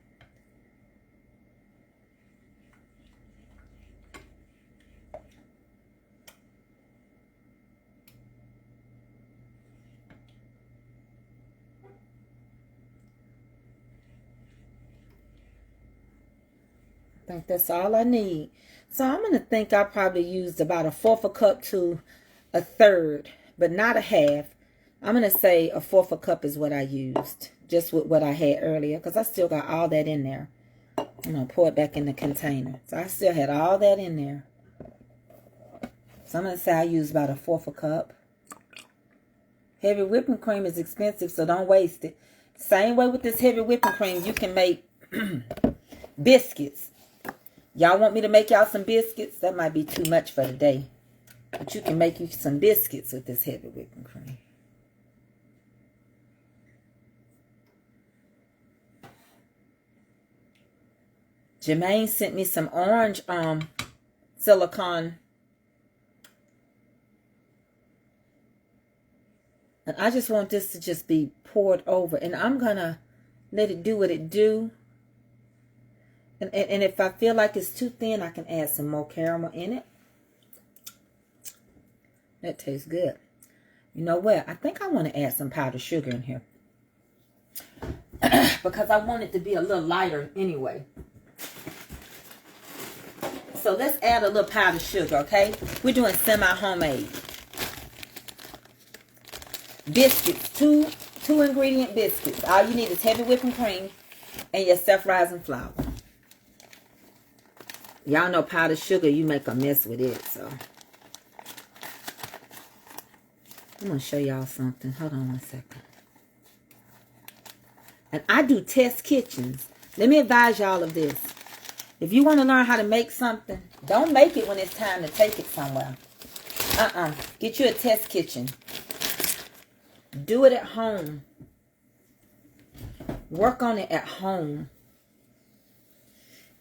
I think that's all I need. So I'm going to think I probably used about 1/4 cup to a third, but not a half. I'm going to say a fourth a cup is what I used. Just with what I had earlier. Because I still got all that in there. I'm going to pour it back in the container. So I still had all that in there. So I'm going to say I used about a fourth a cup. Heavy whipping cream is expensive, so don't waste it. Same way with this heavy whipping cream, you can make biscuits. Y'all want me to make y'all some biscuits? That might be too much for today. But you can make you some biscuits with this heavy whipping cream. Jermaine sent me some orange silicone. And I just want this to just be poured over. And I'm going to let it do what it do. And if I feel like it's too thin, I can add some more caramel in it. That tastes good. You know what? I think I want to add some powdered sugar in here. Because I want it to be a little lighter anyway. So let's add a little powdered sugar, okay? We're doing semi-homemade. Biscuits. Two ingredient biscuits. All you need is heavy whipping cream and your self-rising flour. Y'all know powdered sugar, you make a mess with it, so. I'm going to show y'all something. Hold on one second. And I do test kitchens. Let me advise y'all of this. If you want to learn how to make something, don't make it when it's time to take it somewhere. Get you a test kitchen. Do it at home. Work on it at home.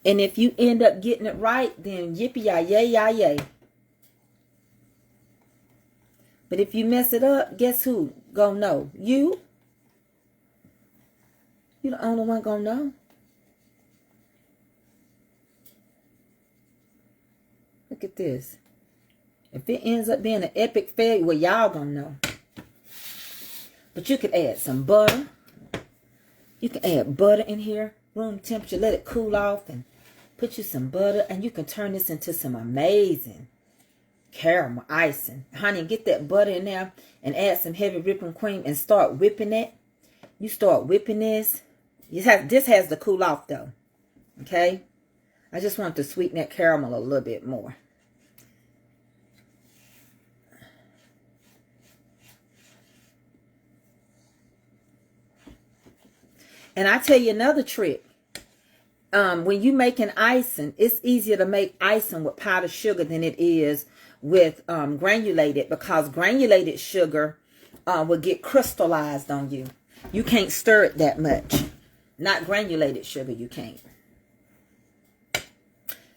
And if you end up getting it right, then yippee-yay. But if you mess it up, guess who gonna know? You? You the only one gonna know. Look at this. If it ends up being an epic failure, well, y'all gonna know. But you could add some butter. You can add butter in here. Room temperature. Let it cool off and put you some butter. And you can turn this into some amazing caramel icing. Honey, get that butter in there and add some heavy whipping cream and start whipping it. You start whipping this. This has to cool off though. Okay? I just want to sweeten that caramel a little bit more. And I tell you another trick. When you make an icing, it's easier to make icing with powdered sugar than it is with granulated, because granulated sugar will get crystallized on you. You can't stir it that much. Not granulated sugar, you can't.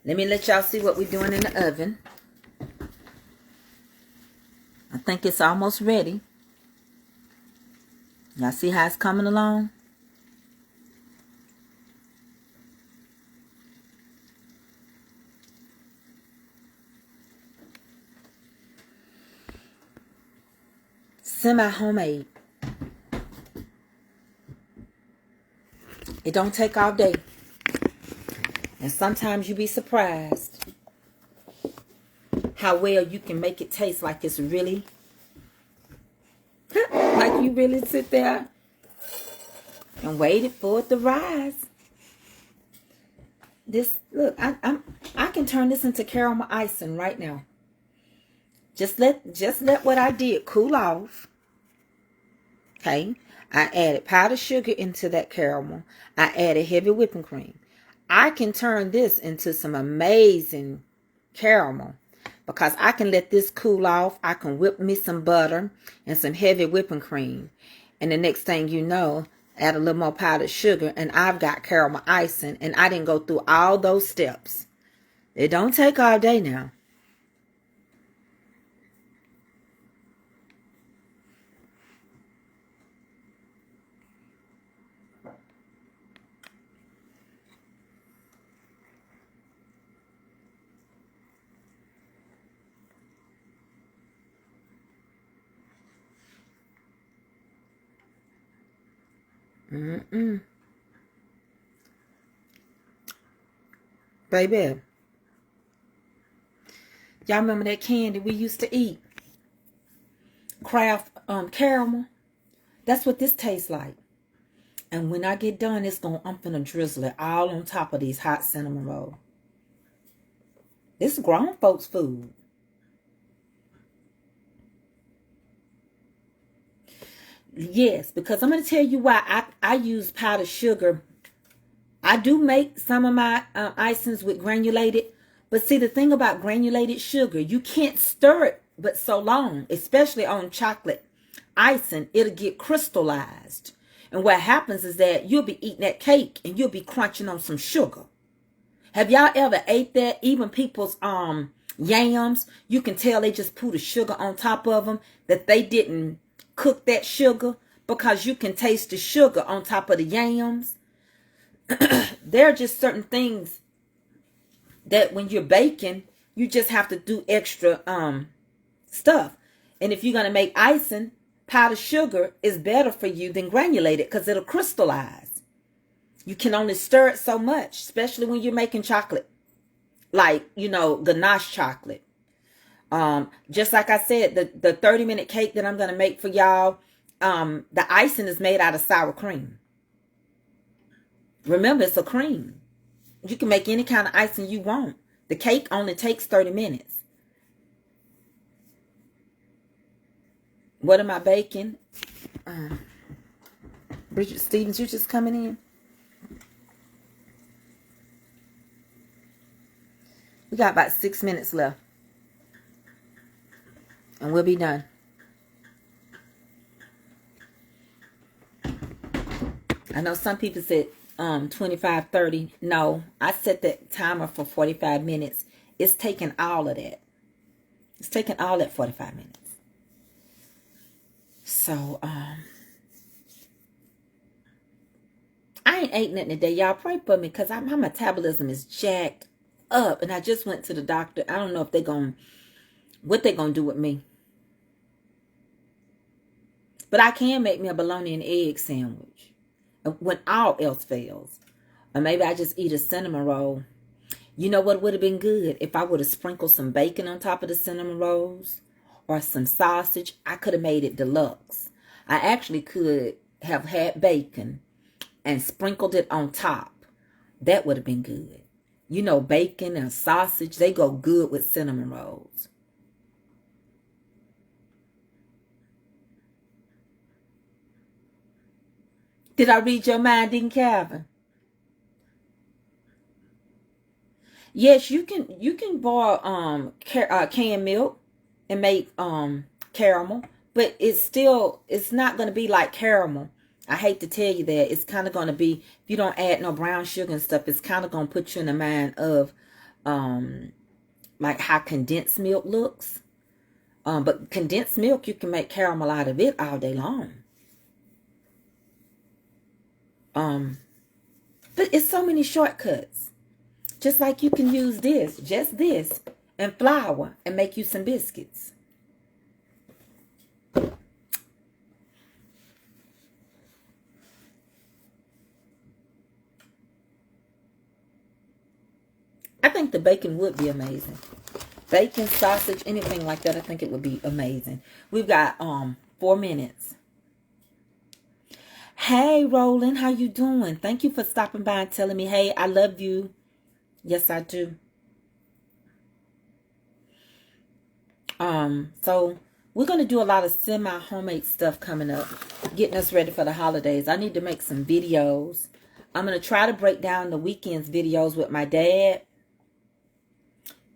Let me let y'all see what we're doing in the oven. I think it's almost ready. Y'all see how it's coming along? Semi-homemade. It don't take all day. And sometimes you be surprised how well you can make it taste like it's really, like you really sit there and waited for it to rise. This, look, I can turn this into caramel icing right now. Just let what I did cool off. Okay. I added powdered sugar into that caramel. I added heavy whipping cream. I can turn this into some amazing caramel because I can let this cool off. I can whip me some butter and some heavy whipping cream. And the next thing you know, add a little more powdered sugar and I've got caramel icing, and I didn't go through all those steps. It don't take all day now. Baby, y'all remember that candy we used to eat? Kraft caramel. That's what this tastes like. And when I get done, I'm finna drizzle it all on top of these hot cinnamon rolls. This is grown folks' food. Yes, because I'm going to tell you why I use powdered sugar. I do make some of my icings with granulated. But see, the thing about granulated sugar, you can't stir it but so long, especially on chocolate icing. It'll get crystallized. And what happens is that you'll be eating that cake and you'll be crunching on some sugar. Have y'all ever ate that? Even people's yams, you can tell they just put the sugar on top of them, that they didn't cook that sugar, because you can taste the sugar on top of the yams. There are just certain things that when you're baking, you just have to do extra stuff. And if you're going to make icing, powdered sugar is better for you than granulated because it'll crystallize. You can only stir it so much, especially when you're making chocolate. Like, ganache chocolate. Just like I said, the 30-minute cake that I'm going to make for y'all, the icing is made out of sour cream. Remember, it's a cream. You can make any kind of icing you want. The cake only takes 30 minutes. What am I baking? Bridget Stevens, you just coming in? We got about 6 minutes left. And we'll be done. I know some people said 25, 30. No, I set that timer for 45 minutes. It's taking all of that. It's taking all that 45 minutes. So, I ain't ate nothing today. Y'all pray for me because my metabolism is jacked up. And I just went to the doctor. I don't know if what they're going to do with me. But I can make me a bologna and egg sandwich when all else fails. Or maybe I just eat a cinnamon roll. You know what would have been good? If I would have sprinkled some bacon on top of the cinnamon rolls or some sausage. I could have made it deluxe. I actually could have had bacon and sprinkled it on top. That would have been good. Bacon and sausage, they go good with cinnamon rolls. Did I read your mind, Dean Calvin? Yes, you can boil canned milk and make caramel, but it's not going to be like caramel. I hate to tell you that. It's kind of going to be, if you don't add no brown sugar and stuff, it's kind of going to put you in the mind of like how condensed milk looks. But condensed milk, you can make caramel out of it all day long. But it's so many shortcuts. Just like you can use just this, and flour, and make you some biscuits. I think the bacon would be amazing. Bacon, sausage, anything like that, I think it would be amazing. We've got 4 minutes. Hey, Roland, how you doing? Thank you for stopping by and telling me, hey, I love you. Yes, I do. So we're going to do a lot of semi-homemade stuff coming up, getting us ready for the holidays. I need to make some videos. I'm going to try to break down the weekend's videos with my dad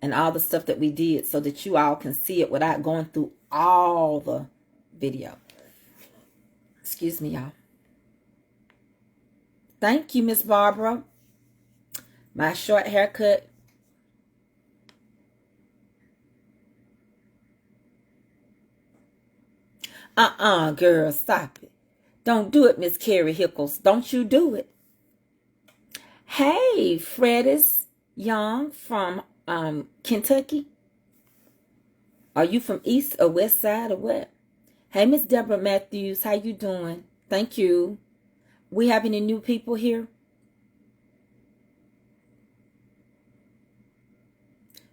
and all the stuff that we did so that you all can see it without going through all the video. Excuse me, y'all. Thank you, Miss Barbara. My short haircut. Girl, stop it. Don't do it, Miss Carrie Hickles. Don't you do it. Hey, Fredis Young from Kentucky. Are you from East or West Side or what? Hey, Miss Deborah Matthews, how you doing? Thank you. We have any new people here?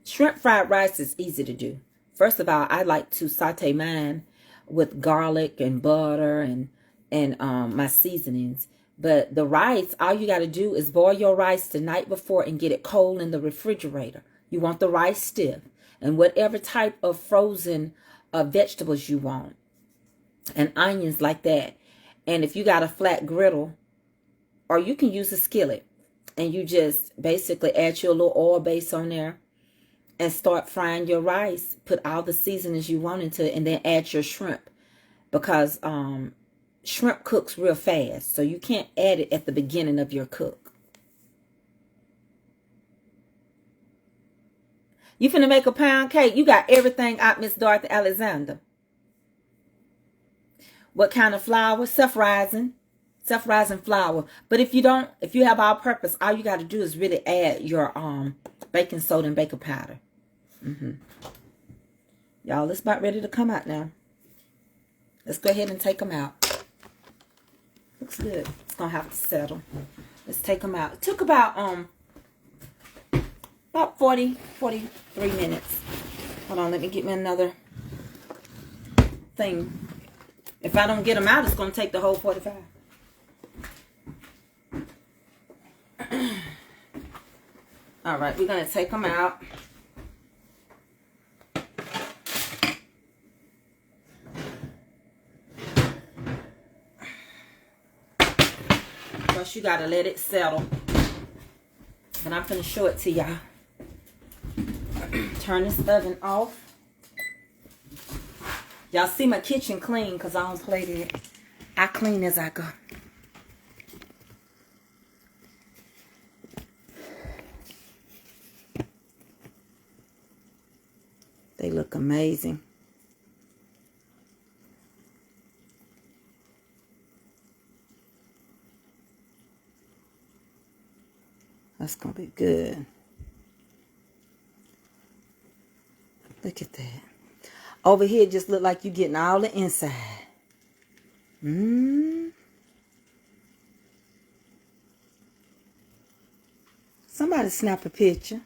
Shrimp fried rice is easy to do. First of all, I like to saute mine with garlic and butter and my seasonings. But the rice, all you got to do is boil your rice the night before and get it cold in the refrigerator. You want the rice stiff. And whatever type of frozen vegetables you want. And onions like that. And if you got a flat griddle, or you can use a skillet. And you just basically add your little oil base on there. And start frying your rice. Put all the seasonings you want into it. And then add your shrimp. Because shrimp cooks real fast. So you can't add it at the beginning of your cook. You finna make a pound cake. You got everything out, Miss Dorothy Alexander. What kind of flour? Self-rising flour. But if you don't, if you have all purpose, all you got to do is really add your baking soda and baking powder. Y'all, it's about ready to come out now. Let's go ahead and take them out. Looks good. It's gonna have to settle. Let's take them out. It took about 40, 43 minutes. Hold on, let me get me another thing. If I don't get them out, it's gonna take the whole 45. All right, we're gonna take them out. You gotta let it settle. And I'm gonna show it to y'all. Turn this oven off. Y'all see my kitchen clean because I don't play that. I clean as I go. They look amazing. That's going to be good. Look at that. Over here, it just look like you getting all the inside. Somebody snap a picture.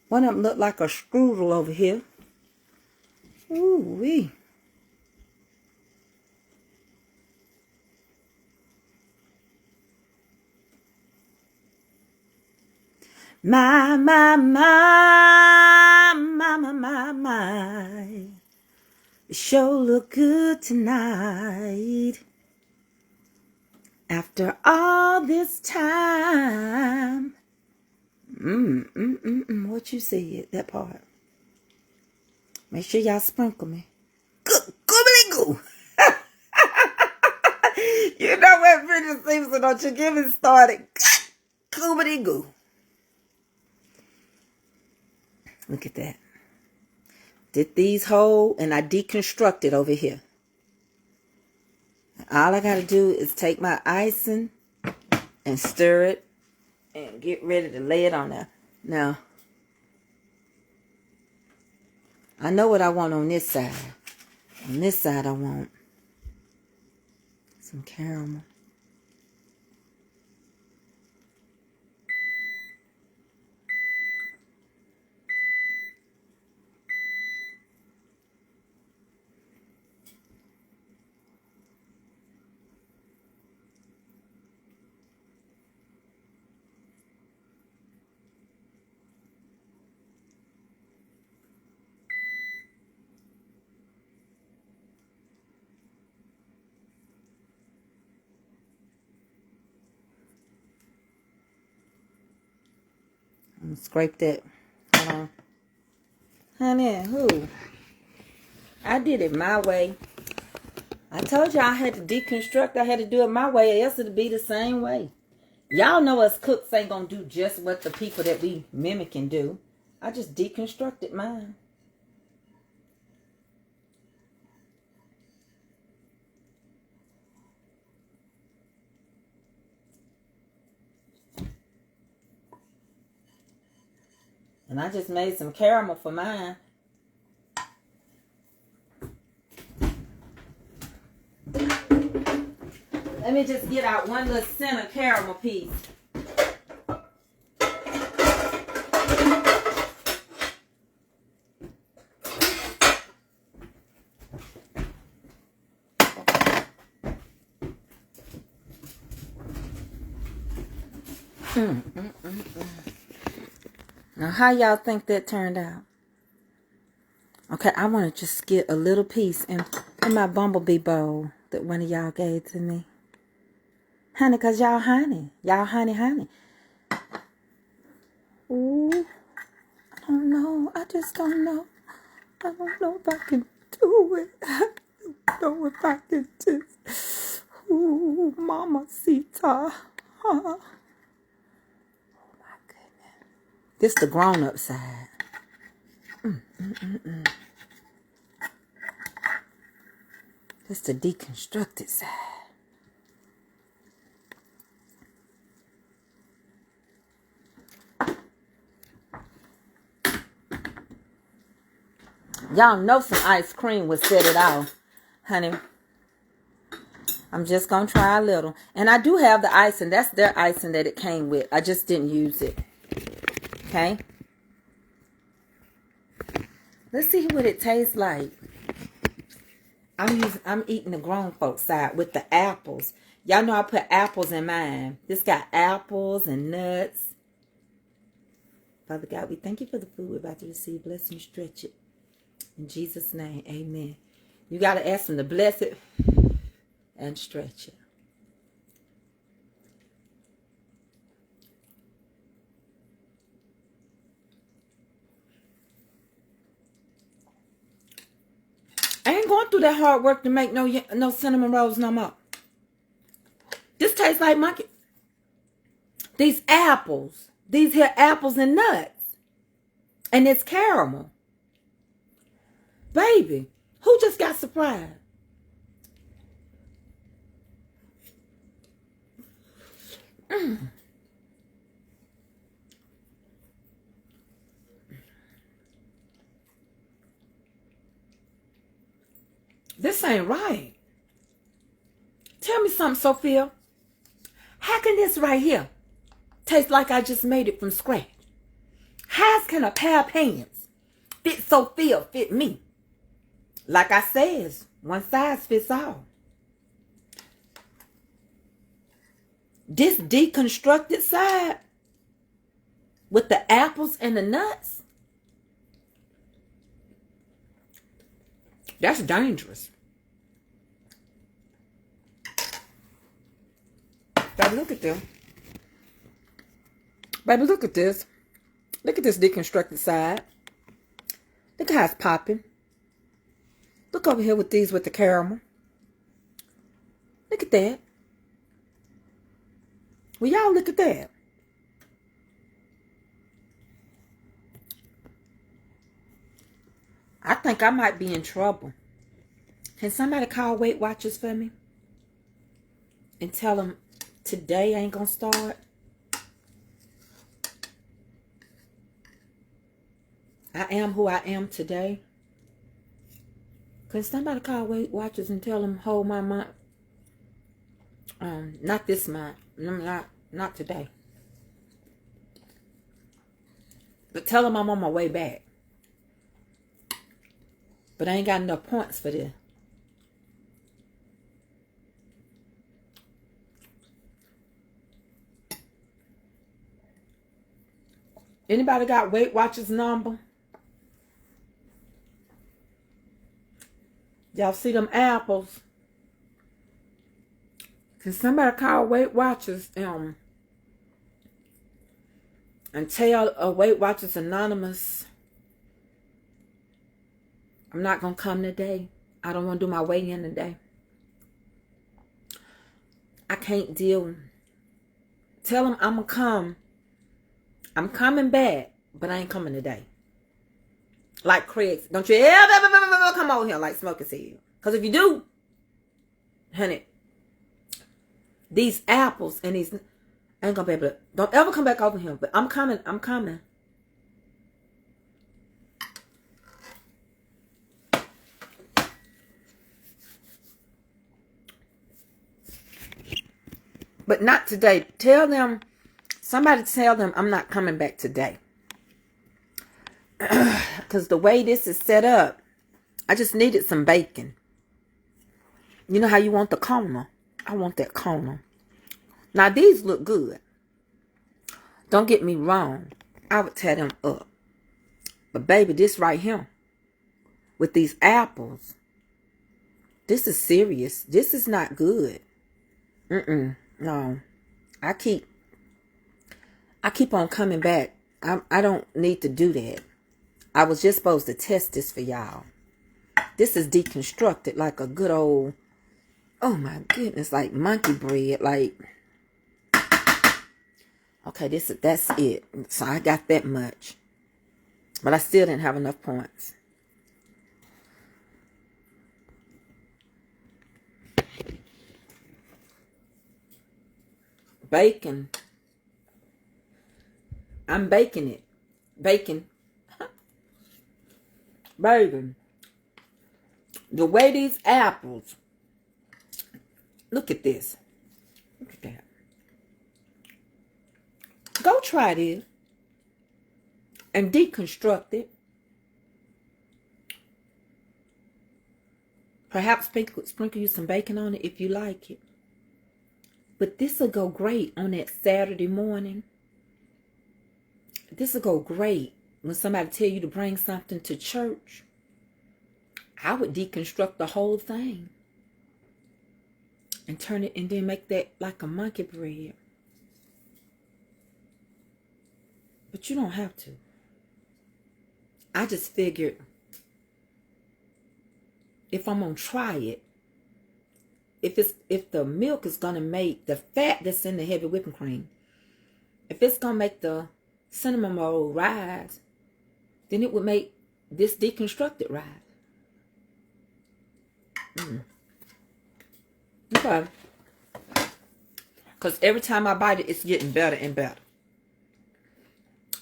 One of them look like a strudel over here. Ooh-wee. My. It sure look good tonight. After all this time. What you said, that part. Make sure y'all sprinkle me. Goobly-goo. You know what, Bridget Simpson, don't you get me started. Goobly-goo. Look at that. Did these hold and I deconstructed over here. All I got to do is take my icing and stir it and get ready to lay it on there. Now, I know what I want on this side. On this side, I want some caramel. Scrape that. Hold on. Honey, who? I did it my way. I told you I had to deconstruct. I had to do it my way, or else it'd be the same way. Y'all know us cooks ain't gonna do just what the people that we mimicking do. I just deconstructed mine. And I just made some caramel for mine. Let me just get out one little center caramel piece. Now, how y'all think that turned out? Okay, I want to just get a little piece in my bumblebee bowl that one of y'all gave to me. Honey, because y'all honey. Y'all honey. Ooh, I don't know. I just don't know. I don't know if I can do it. I don't know if I can just... Ooh, mamacita. Oh, my goodness. This the grown-up side. This the deconstructed side. Y'all know some ice cream would set it off, honey. I'm just going to try a little. And I do have the icing. That's their icing that it came with. I just didn't use it. Okay. Let's see what it tastes like. I'm eating the grown folks side with the apples. Y'all know I put apples in mine. This got apples and nuts. Father God, we thank you for the food we're about to receive. Bless and stretch it. In Jesus' name, amen. You got to ask him to bless it and stretch it. I ain't going through that hard work to make no cinnamon rolls no more. This tastes like monkey. These apples. These here apples and nuts. And it's caramel. Baby, who just got surprised? This ain't right. Tell me something, Sophia. How can this right here taste like I just made it from scratch? How can a pair of pants fit Sophia fit me? Like I says, one size fits all. This deconstructed side with the apples and the nuts, that's dangerous. Baby, look at them. Baby, look at this. Look at this deconstructed side. Look how it's popping. Look over here with these with the caramel. Look at that. Well, y'all look at that. I think I might be in trouble. Can somebody call Weight Watchers for me? And tell them today ain't gonna start? I am who I am today. Can somebody call Weight Watchers and tell them hold my month? Not this month. Not today. But tell them I'm on my way back. But I ain't got enough points for this. Anybody got Weight Watchers number? Y'all see them apples? Can somebody call Weight Watchers and tell Weight Watchers Anonymous I'm not going to come today. I don't want to do my weigh-in today. I can't deal. Tell them I'm going to come. I'm coming back, but I ain't coming today. Like Craig. Don't you ever come over here like Smokey said. Because if you do, honey, these apples and these, I ain't going to be able to, don't ever come back over here. But I'm coming. I'm coming. But not today. Tell them, somebody tell them I'm not coming back today. Because the way this is set up, I just needed some bacon. You know how you want the corner? I want that corner. Now these look good. Don't get me wrong. I would tear them up. But baby, this right here, with these apples, this is serious. This is not good. No. I keep on coming back. I don't need to do that. I was just supposed to test this for y'all. This is deconstructed like a good old, oh my goodness, like monkey bread. Like, okay, that's it. So I got that much. But I still didn't have enough points. Bacon. I'm baking it. Bacon. Baby. The way these apples. Look at this. Look at that. Go try this. And deconstruct it. Perhaps sprinkle you some bacon on it if you like it. But this will go great on that Saturday morning. This will go great when somebody tell you to bring something to church. I would deconstruct the whole thing. And turn it and then make that like a monkey bread. But you don't have to. I just figured if I'm going to try it, if the milk is going to make the fat that's in the heavy whipping cream, if it's going to make the cinnamon roll rise, then it would make this deconstructed rise. Okay. Because every time I bite it, it's getting better and better.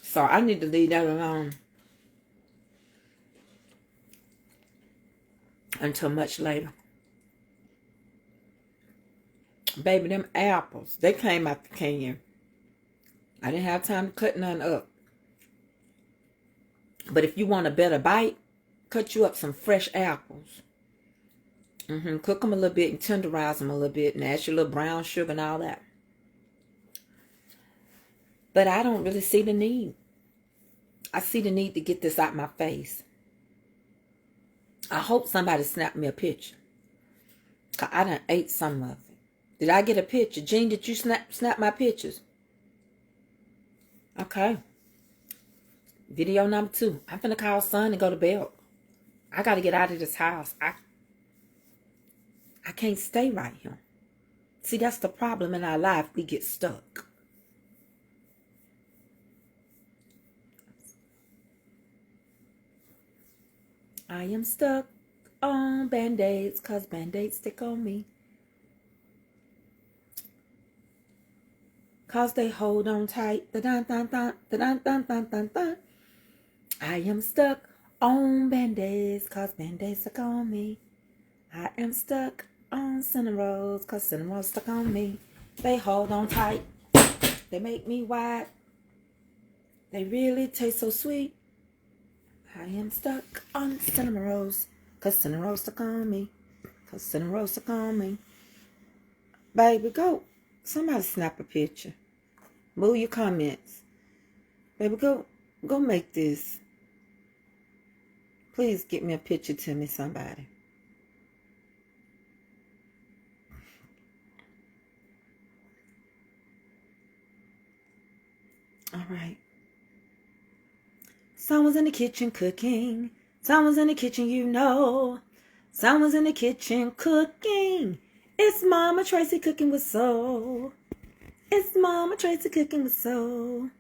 So I need to leave that alone until much later. Baby, them apples, they came out the can. I didn't have time to cut none up. But if you want a better bite, cut you up some fresh apples. Cook them a little bit and tenderize them a little bit and add your little brown sugar and all that. But I don't really see the need. I see the need to get this out my face. I hope somebody snapped me a picture. 'Cause I done ate some of it. Did I get a picture? Jean, did you snap my pictures? Okay. Video number 2. I'm finna call son and go to bed. I gotta get out of this house. I can't stay right here. See, that's the problem in our life. We get stuck. I am stuck on Band-Aids 'cause Band-Aids stick on me. 'Cause they hold on tight. Da-dun-dun-dun, da-dun-dun-dun-dun-dun. I am stuck on Band-Aids 'cause Band-Aids stuck on me. I am stuck on cinnamon rolls 'cause cinnamon rolls stuck on me. They hold on tight. They make me white. They really taste so sweet. I am stuck on cinnamon rolls 'cause cinnamon rolls stuck on me. 'Cause cinnamon rolls stuck on me. Baby, go. Somebody snap a picture. Move your comments. Baby, go make this. Please get me a picture to me, somebody. All right. Someone's in the kitchen cooking. Someone's in the kitchen, you know. Someone's in the kitchen cooking. It's Mama Tracy cooking with soul. It's Mama Tracy cooking with soul.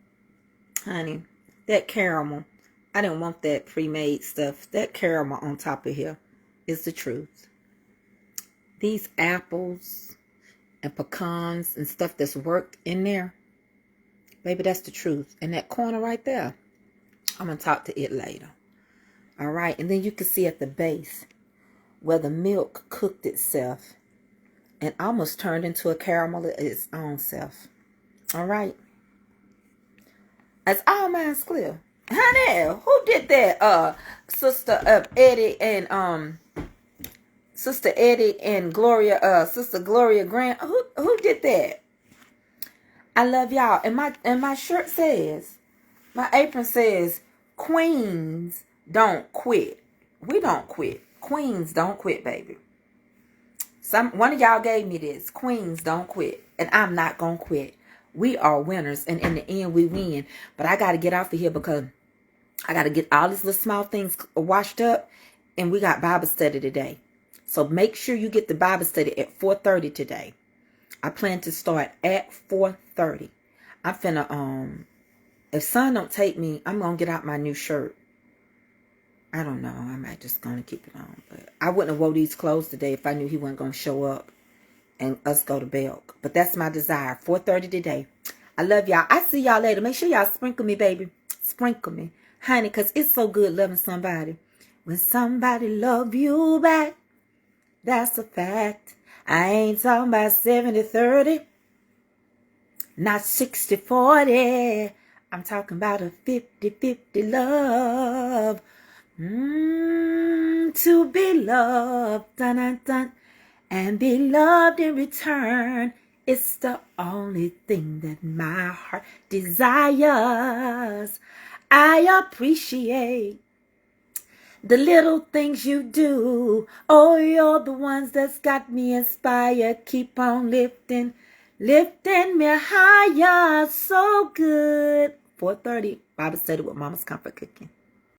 Honey, that caramel. I didn't want that pre-made stuff. That caramel on top of here is the truth. These apples and pecans and stuff that's worked in there, baby, that's the truth. And that corner right there, I'm going to talk to it later. All right. And then you can see at the base where the milk cooked itself and almost turned into a caramel its own self. All right. As all minds clear. Honey, who did that? Sister Eddie and Sister Eddie and Gloria, Sister Gloria Grant. Who did that? I love y'all. And my shirt says, my apron says, queens don't quit. We don't quit. Queens don't quit, baby. One of y'all gave me this. Queens don't quit. And I'm not going to quit. We are winners. And in the end, we win. But I got to get off of here because I got to get all these little small things washed up. And we got Bible study today. So make sure you get the Bible study at 4:30 today. I plan to start at 4:30. I'm finna, if son don't take me, I'm going to get out my new shirt. I don't know. I might just going to keep it on. But I wouldn't have wore these clothes today if I knew he wasn't going to show up and us go to Belk. But that's my desire. 4:30 today. I love y'all. I see y'all later. Make sure y'all sprinkle me, baby. Sprinkle me. Honey, because it's so good loving somebody. When somebody love you back, that's a fact. I ain't talking about 70-30. Not 60-40. I'm talking about a 50-50 love. To be loved, dun, dun, dun, and be loved in return. It's the only thing that my heart desires. I appreciate the little things you do. Oh, you're the ones that's got me inspired. Keep on lifting me higher. So good. 4:30 Bible study with Mama's Comfort Cooking.